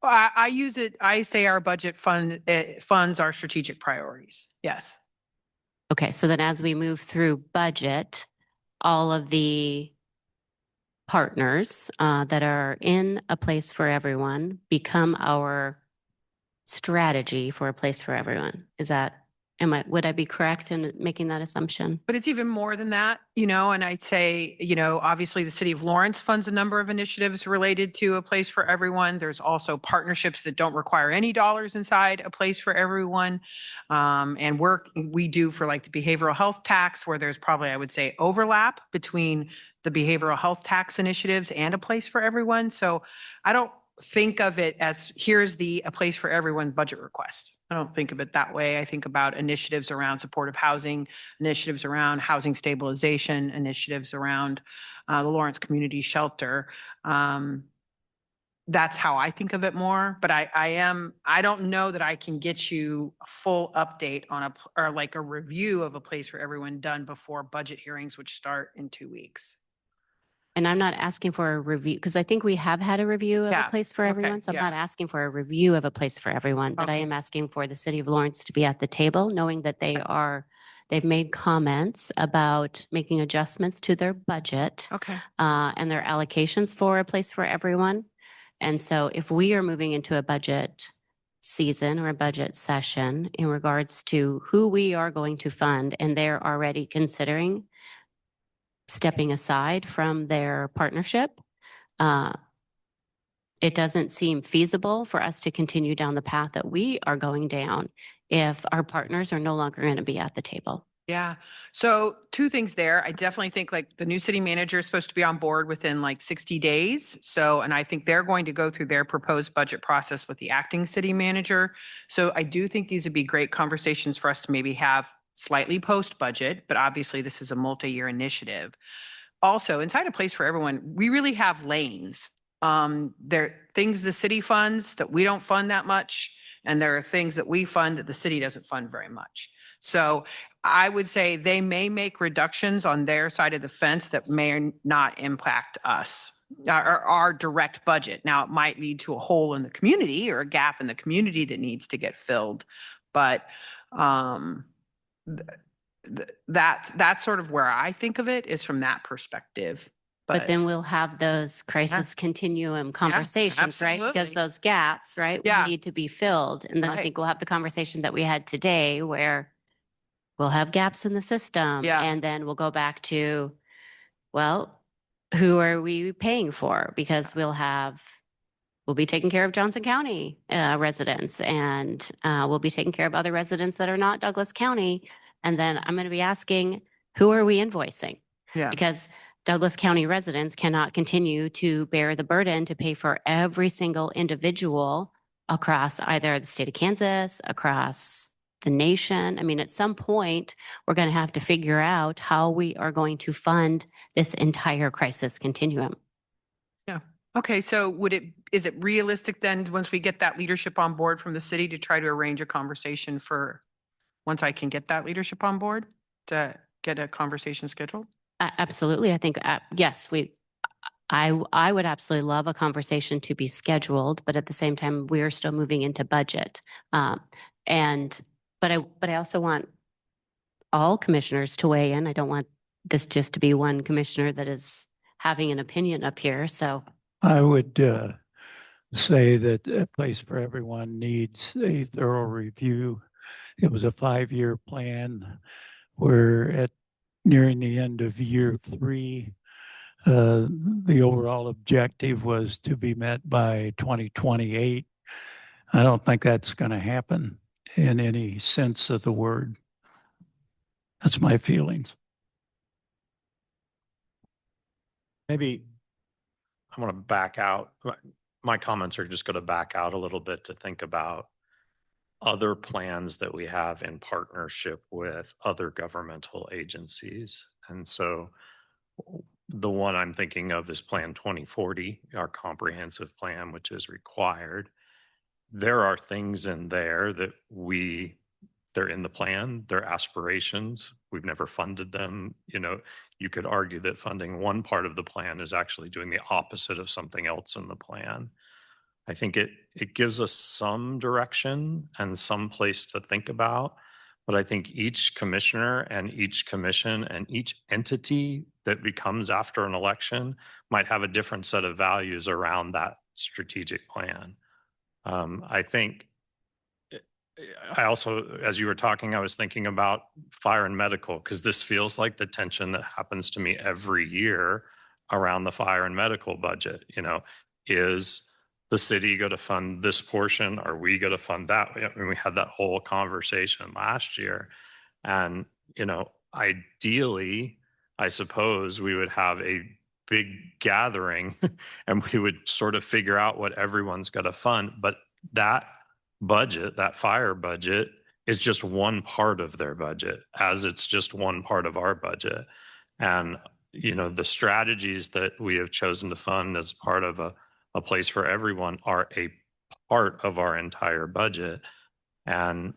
I use it, I say our budget funds our strategic priorities. Yes. Okay, so then as we move through budget, all of the partners that are in A Place for Everyone become our strategy for A Place for Everyone. Would I be correct in making that assumption? But it's even more than that, you know, and I'd say, you know, obviously the city of Lawrence funds a number of initiatives related to A Place for Everyone. There's also partnerships that don't require any dollars inside A Place for Everyone. And work we do for like the behavioral health tax, where there's probably, I would say, overlap between the behavioral health tax initiatives and A Place for Everyone. So I don't think of it as here's the A Place for Everyone budget request. I don't think of it that way. I think about initiatives around supportive housing, initiatives around housing stabilization, initiatives around the Lawrence Community Shelter. That's how I think of it more, but I don't know that I can get you a full update on or like a review of A Place for Everyone done before budget hearings, which start in 2 weeks. And I'm not asking for a review, because I think we have had a review of Yeah, A Place for okay, Everyone. So I'm yeah. not asking for a review of A Place for Everyone, but I Okay. am asking for the city of Lawrence to be at the table, knowing that they've made comments about making adjustments to their budget Okay. and their allocations for A Place for Everyone. And so if we are moving into a budget season or a budget session in regards to who we are going to fund, and they're already considering stepping aside from their partnership, it doesn't seem feasible for us to continue down the path that we are going down if our partners are no longer going to be at the table. Yeah. So 2 things there. I definitely think like the new city manager is supposed to be on board within like 60 days. So, and I think they're going to go through their proposed budget process with the acting city manager. So I do think these would be great conversations for us to maybe have slightly post budget, but obviously this is a multi-year initiative. Also, inside A Place for Everyone, we really have lanes. There are things the city funds that we don't fund that much, and there are things that we fund that the city doesn't fund very much. So I would say they may make reductions on their side of the fence that may not impact us or our direct budget. Now, it might lead to a hole in the community or a gap in the community that needs to get filled. But that's sort of where I think of it, is from that perspective. But then we'll have those crisis continuum conversations, right? Because absolutely. those gaps, right, Yeah. will need to be filled. And then I Right. think we'll have the conversation that we had today where we'll have gaps in the system. Yeah. And then we'll go back to, well, who are we paying for? Because we'll be taking care of Johnson County residents, and we'll be taking care of other residents that are not Douglas County. And then I'm going to be asking, who are we invoicing? Yeah. Because Douglas County residents cannot continue to bear the burden to pay for every single individual across either the state of Kansas, across the nation. I mean, at some point, we're going to have to figure out how we are going to fund this entire crisis continuum. Okay, so is it realistic then, once we get that leadership on board from the city, to try to arrange a conversation for, once I can get that leadership on board, to get a conversation scheduled? Absolutely. I think, yes, I would absolutely love a conversation to be scheduled, but at the same time, we are still moving into budget. But I also want all commissioners to weigh in. I don't want this just to be one commissioner that is having an opinion up here. So I would say that A Place for Everyone needs a thorough review. It was a 5-year plan. We're nearing the end of year 3. The overall objective was to be met by 2028. I don't think that's going to happen in any sense of the word. That's my feelings. Maybe I want to back out. My comments are just going to back out a little bit to think about other plans that we have in partnership with other governmental agencies. And so the one I'm thinking of is Plan 2040, our comprehensive plan, which is required. There are things in there that they're in the plan, they're aspirations. We've never funded them. You know, you could argue that funding one part of the plan is actually doing the opposite of something else in the plan. I think it gives us some direction and some place to think about. But I think each commissioner and each commission and each entity that becomes after an election might have a different set of values around that strategic plan. I think I also, as you were talking, I was thinking about fire and medical, because this feels like the tension that happens to me every year around the fire and medical budget. You know, is the city going to fund this portion? Are we going to fund that? I mean, we had that whole conversation last year. And, you know, ideally, I suppose we would have a big gathering and we would sort of figure out what everyone's going to fund. But that budget, that fire budget, is just one part of their budget, as it's just one part of our budget. And, you know, the strategies that we have chosen to fund as part of a place for everyone are a part of our entire budget. And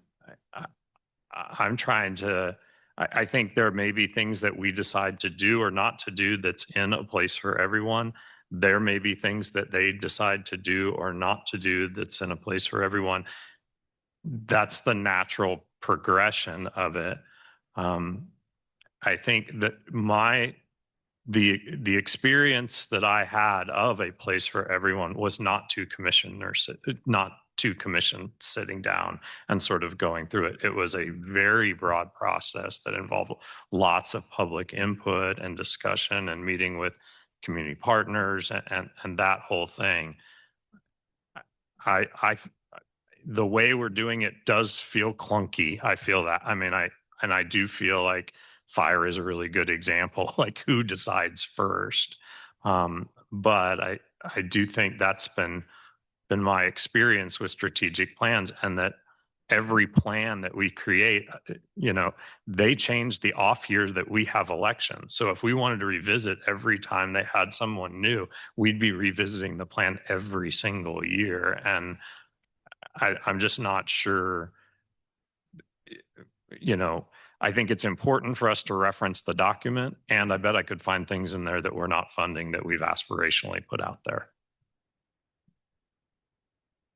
I'm trying to, I think there may be things that we decide to do or not to do that's in a place for everyone. There may be things that they decide to do or not to do that's in a place for everyone. That's the natural progression of it. I think that the experience that I had of a place for everyone was not two commissioners sitting down and sort of going through it. It was a very broad process that involved lots of public input and discussion and meeting with community partners and that whole thing. The way we're doing it does feel clunky. I feel that. I mean, I do feel like fire is a really good example, like who decides first. But I do think that's been my experience with strategic plans, and that every plan that we create, you know, they change the off years that we have elections. So if we wanted to revisit every time they had someone new, we'd be revisiting the plan every single year. And I'm just not sure, you know, I think it's important for us to reference the document, and I bet I could find things in there that we're not funding that we've aspirationally put out there.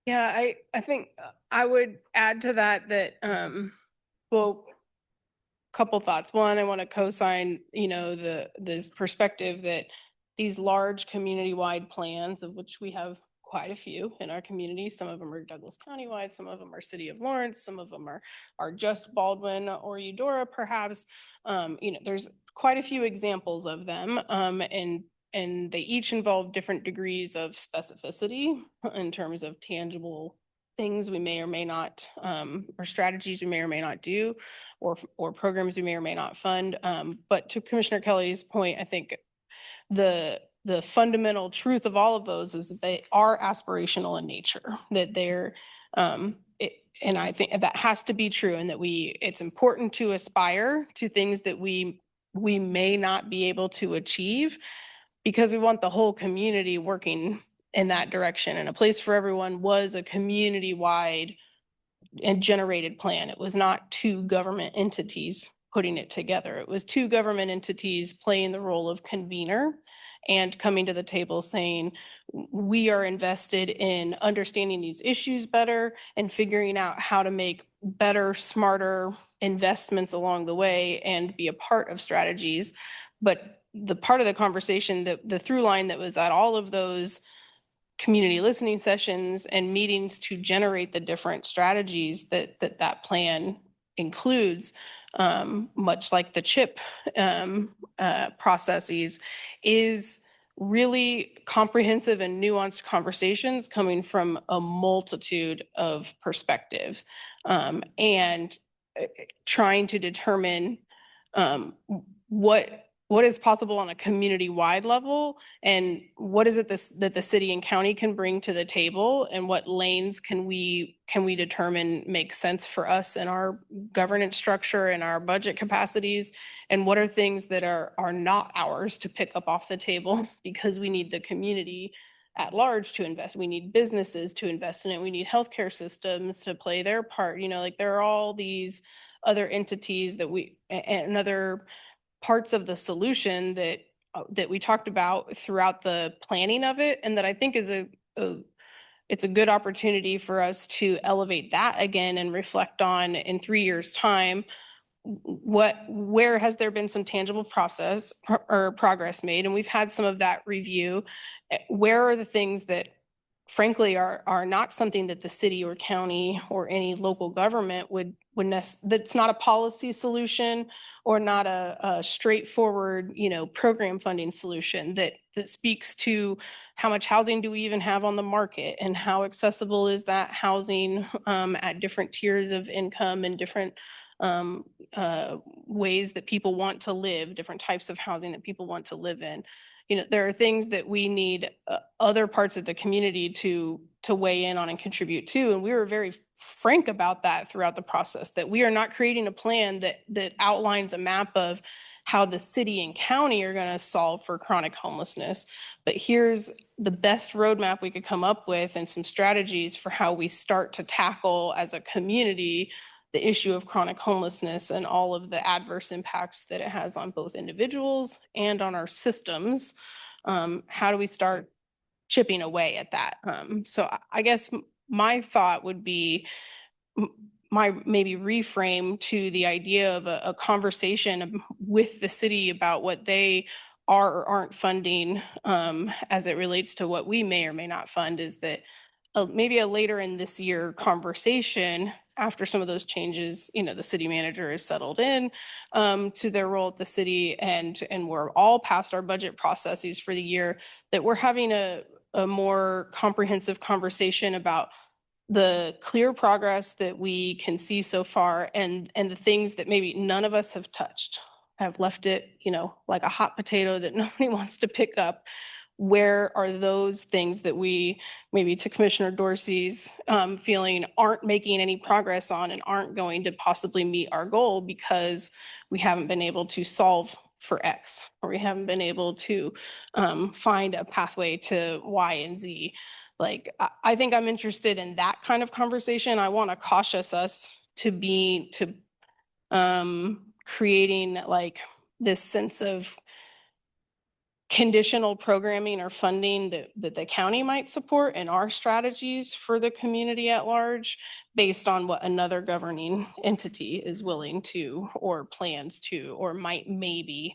Yeah, I think I would add to that, well, couple thoughts. One, I want to co-sign, you know, this perspective that these large community-wide plans, of which we have quite a few in our community. Some of them are Douglas County-wide, some of them are City of Lawrence, some of them are just Baldwin or Eudora, perhaps. You know, there's quite a few examples of them, and they each involve different degrees of specificity in terms of tangible things we may or may not, or strategies we may or may not do, or programs we may or may not fund. But to Commissioner Kelly's point, I think the fundamental truth of all of those is that they are aspirational in nature, that they're, and I think that has to be true, and that it's important to aspire to things that we may not be able to achieve, because we want the whole community working in that direction. And a place for everyone was a community-wide and generated plan. It was not two government entities putting it together. It was two government entities playing the role of convener and coming to the table saying, we are invested in understanding these issues better and figuring out how to make better, smarter investments along the way and be a part of strategies. But the part of the conversation, the through line that was at all of those community listening sessions and meetings to generate the different strategies that plan includes, much like the CHIP processes, is really comprehensive and nuanced conversations coming from a multitude of perspectives, and trying to determine what what is possible on a community-wide level, and what is it that the city and county can bring to the table, and what lanes can we determine make sense for us and our governance structure and our budget capacities, and what are things that are not ours to pick up off the table because we need the community at large to invest. We need businesses to invest in it. We need healthcare systems to play their part. Like there are all these other entities and other parts of the solution that we talked about throughout the planning of it, and that I think is it's a good opportunity for us to elevate that again and reflect on in 3 years' time where has there been some tangible process or progress made, and we've had some of that review. Where are the things that frankly are not something that the city or county or any local government would that's not a policy solution or not a straightforward, program funding solution that speaks to how much housing do we even have on the market, and how accessible is that housing at different tiers of income and different ways that people want to live, different types of housing that people want to live in. There are things that we need other parts of the community to weigh in on and contribute to. And we were very frank about that throughout the process, that we are not creating a plan that outlines a map of how the city and county are going to solve for chronic homelessness. But here's the best roadmap we could come up with and some strategies for how we start to tackle as a community the issue of chronic homelessness and all of the adverse impacts that it has on both individuals and on our systems. How do we start chipping away at that? So I guess my thought would be my maybe reframe to the idea of a conversation with the city about what they are or aren't funding as it relates to what we may or may not fund, is that maybe a later in this year conversation after some of those changes, the city manager is settled in to their role at the city, and we're all past our budget processes for the year, that we're having a more comprehensive conversation about the clear progress that we can see so far, and the things that maybe none of us have touched, have left it, like a hot potato that nobody wants to pick up. Where are those things that we, maybe to Commissioner Dorsey's feeling, aren't making any progress on and aren't going to possibly meet our goal because we haven't been able to solve for X, or we haven't been able to find a pathway to Y and Z. Like, I think I'm interested in that kind of conversation. I want to cautious us to creating like this sense of conditional programming or funding that the county might support in our strategies for the community at large, based on what another governing entity is willing to, or plans to, or might maybe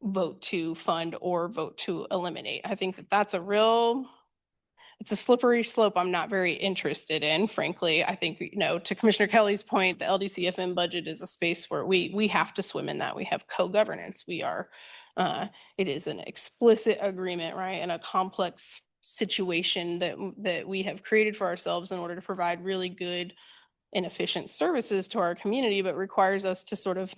vote to fund or vote to eliminate. I think that's it's a slippery slope I'm not very interested in, frankly. I think, to Commissioner Kelly's point, the LDCFM budget is a space where we have to swim in that. We have co-governance. It is an explicit agreement, right? And a complex situation that we have created for ourselves in order to provide really good and efficient services to our community, but requires us to sort of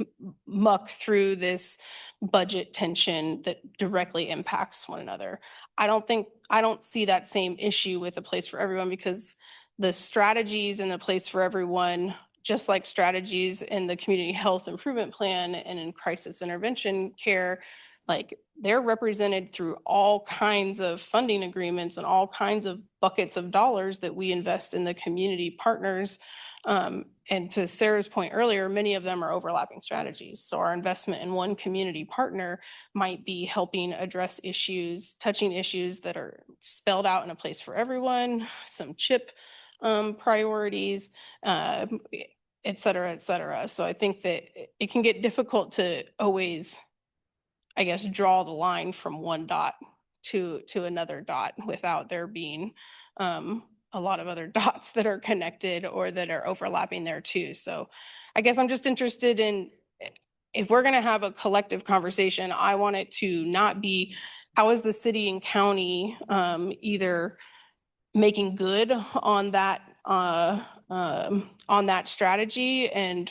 muck through this budget tension that directly impacts one another. I don't see that same issue with A Place for Everyone, because the strategies in A Place for Everyone, just like strategies in the Community Health Improvement Plan and in crisis intervention care, like they're represented through all kinds of funding agreements and all kinds of buckets of dollars that we invest in the community partners. And to Sarah's point earlier, many of them are overlapping strategies. So our investment in one community partner might be helping address issues, touching issues that are spelled out in A Place for Everyone, some CHIP priorities, et cetera, et cetera. So I think that it can get difficult to always, I guess, draw the line from one dot to another dot without there being a lot of other dots that are connected or that are overlapping there too. So I guess I'm just interested in, if we're going to have a collective conversation, I want it to not be, how is the city and county either making good on that on that strategy and,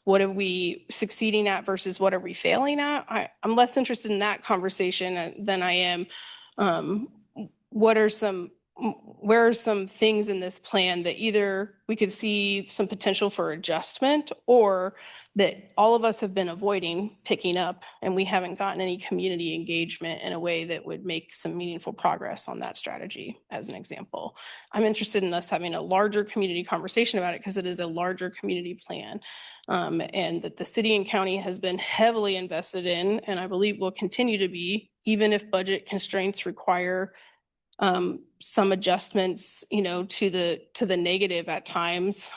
what are we succeeding at versus what are we failing at? I'm less interested in that conversation than I am, where are some things in this plan that either we could see some potential for adjustment or that all of us have been avoiding picking up and we haven't gotten any community engagement in a way that would make some meaningful progress on that strategy, as an example. I'm interested in us having a larger community conversation about it because it is a larger community plan. And that the city and county has been heavily invested in, and I believe will continue to be, even if budget constraints require some adjustments, to the negative at times.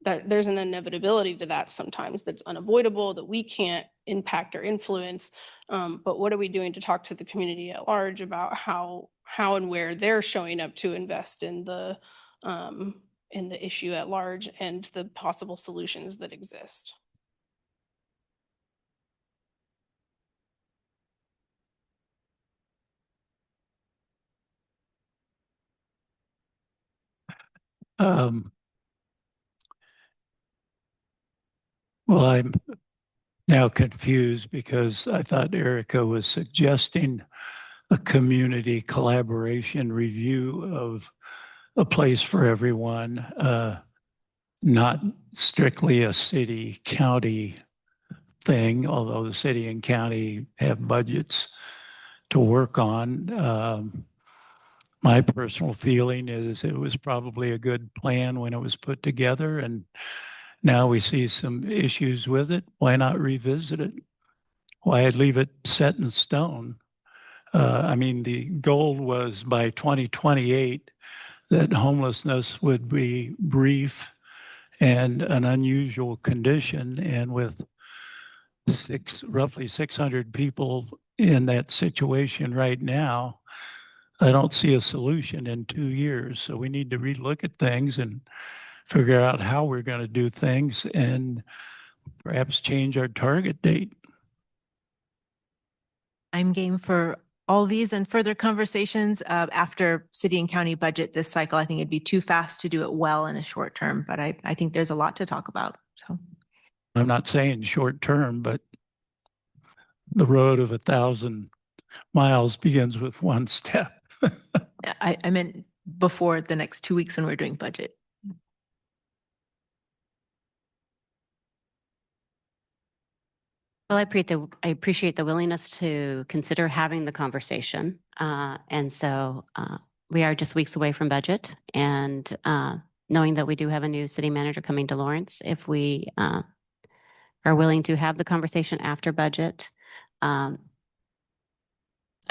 That there's an inevitability to that sometimes that's unavoidable, that we can't impact or influence. But what are we doing to talk to the community at large about how and where they're showing up to invest in the issue at large and the possible solutions that exist? Um, well, I'm now confused because I thought Erica was suggesting a community collaboration review of a place for everyone, not strictly a city county thing, although the city and county have budgets to work on. My personal feeling is it was probably a good plan when it was put together, and now we see some issues with it. Why not revisit it? Why leave it set in stone? I mean, the goal was by 2028 that homelessness would be brief and an unusual condition. And with roughly 600 people in that situation right now, I don't see a solution in 2 years. So we need to relook at things and figure out how we're going to do things and perhaps change our target date. I'm game for all these and further conversations after city and county budget this cycle. I think it'd be too fast to do it well in a short term, but I think there's a lot to talk about. So I'm not saying short term, but the road of 1,000 miles begins with one step. I meant before the next 2 weeks when we're doing budget. Well, I appreciate the willingness to consider having the conversation. And so we are just weeks away from budget, and knowing that we do have a new city manager coming to Lawrence, if we are willing to have the conversation after budget,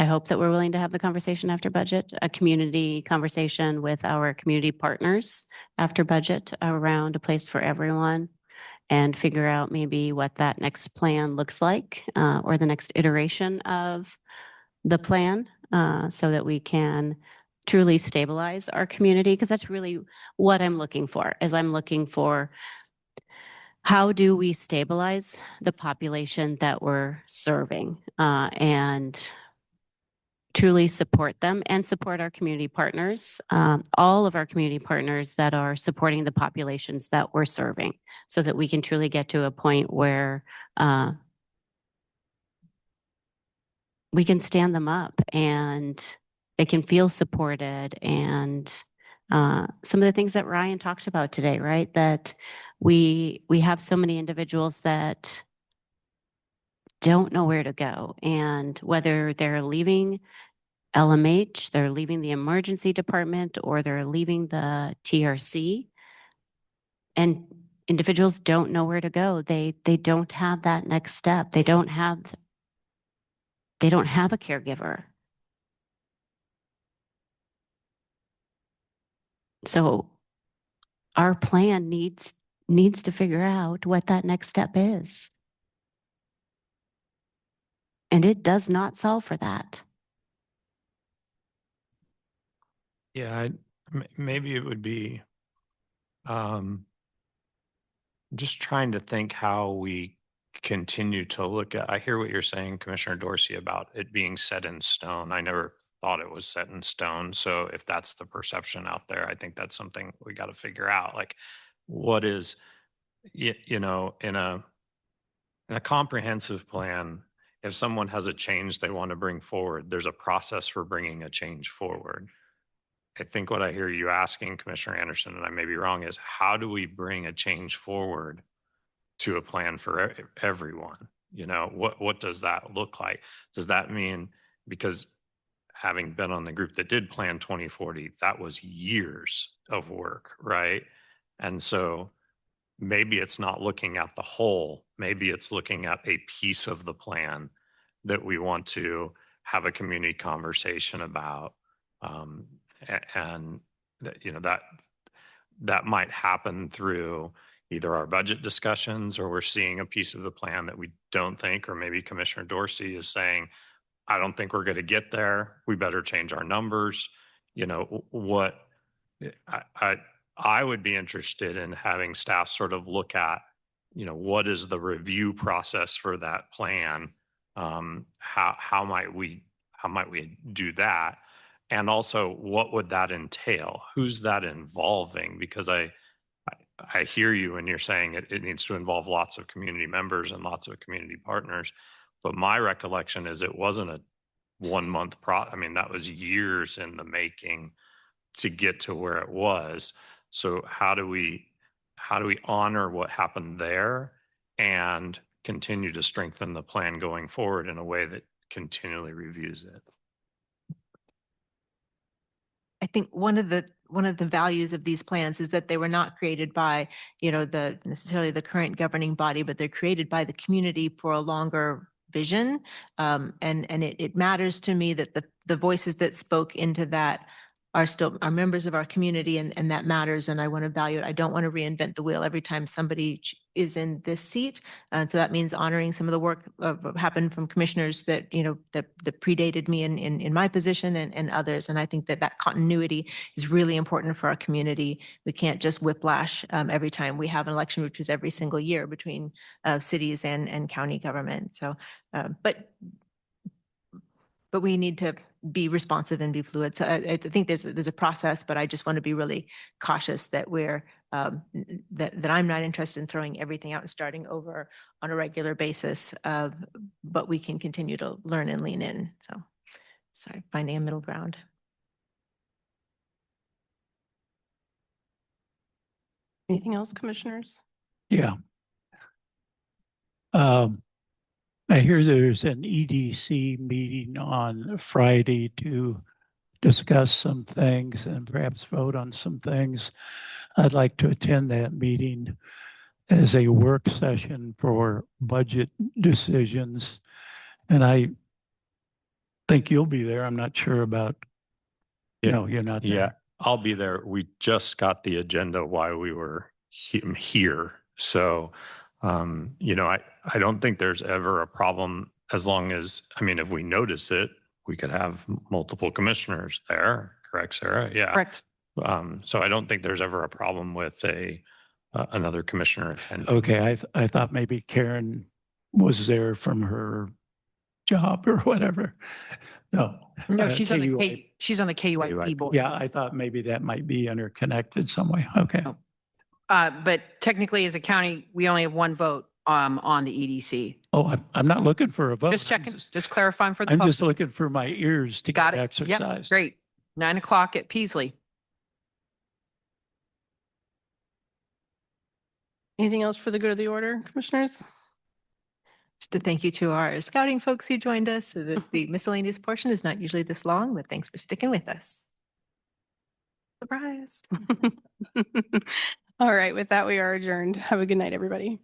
I hope that we're willing to have the conversation after budget, a community conversation with our community partners after budget around a place for everyone, and figure out maybe what that next plan looks like, or the next iteration of the plan, so that we can truly stabilize our community. Because that's really what I'm looking for, is I'm looking for how do we stabilize the population that we're serving, and truly support them and support our community partners, all of our community partners that are supporting the populations that we're serving, so that we can truly get to a point where we can stand them up and they can feel supported. And some of the things that Ryan talked about today, right? That we have so many individuals that don't know where to go, and whether they're leaving LMH, they're leaving the emergency department, or they're leaving the TRC, and individuals don't know where to go. They don't have that next step. They don't have a caregiver. So our plan needs to figure out what that next step is. And it does not solve for that. Yeah, maybe it would be just trying to think how we continue to look at. I hear what you're saying, Commissioner Dorsey, about it being set in stone. I never thought it was set in stone. So if that's the perception out there, I think that's something we got to figure out. Like, what is, you know, in a comprehensive plan, if someone has a change they want to bring forward, there's a process for bringing a change forward. I think what I hear you asking, Commissioner Anderson, and I may be wrong, is how do we bring a change forward to a plan for everyone? You know, what does that look like? Does that mean, because having been on the group that did Plan 2040, that was years of work, right? And so maybe it's not looking at the whole, maybe it's looking at a piece of the plan that we want to have a community conversation about. And that, you know, that might happen through either our budget discussions, or we're seeing a piece of the plan that we don't think, or maybe Commissioner Dorsey is saying, I don't think we're going to get there. We better change our numbers. You know, what I would be interested in having staff sort of look at, you know, what is the review process for that plan? How might we do that? And also, what would that entail? Who's that involving? Because I hear you when you're saying it needs to involve lots of community members and lots of community partners. But my recollection is it wasn't a 1 month I mean, that was years in the making to get to where it was. So how do we honor what happened there and continue to strengthen the plan going forward in a way that continually reviews it? I think one of the values of these plans is that they were not created by, you know, necessarily the current governing body, but they're created by the community for a longer vision. And it matters to me that the voices that spoke into that are members of our community, and that matters. And I want to value it. I don't want to reinvent the wheel every time somebody is in this seat. And so that means honoring some of the work happened from commissioners that, you know, that predated me in my position and others. And I think that continuity is really important for our community. We can't just whiplash every time we have an election, which is every single year between cities and county government. So, but we need to be responsive and be fluid. So I think there's a process, but I just want to be really cautious that we're that I'm not interested in throwing everything out and starting over on a regular basis. But we can continue to learn and lean in. So, sorry, finding a middle ground. Anything else, commissioners? Yeah. I hear there's an EDC meeting on Friday to discuss some things and perhaps vote on some things. I'd like to attend that meeting as a work session for budget decisions. And I think you'll be there. I'm not sure about, no, you're not there. Yeah, I'll be there. We just got the agenda while we were here. So, you know, I don't think there's ever a problem, as long as, I mean, if we notice it, we could have multiple commissioners there. Correct, Sarah? Yeah. Correct. So I don't think there's ever a problem with another commissioner attending. Okay, I thought maybe Karen was there from her job or whatever. No. No, she's on the KUI. she's on the KUIP board. Yeah, I thought maybe that might be interconnected some way. Okay. Oh. But technically, as a county, we only have one vote on the EDC. Oh, I'm not looking for a vote. Just checking, just clarifying for the I'm public. just looking for my ears to Got get it. exercised. Yep, great. 9 o'clock at Peasley. Anything else for the good of the order, commissioners? Just to thank you to our scouting folks who joined us. So the miscellaneous portion is not usually this long, but thanks for sticking with us. Surprise. All right, with that, we are adjourned. Have a good night, everybody.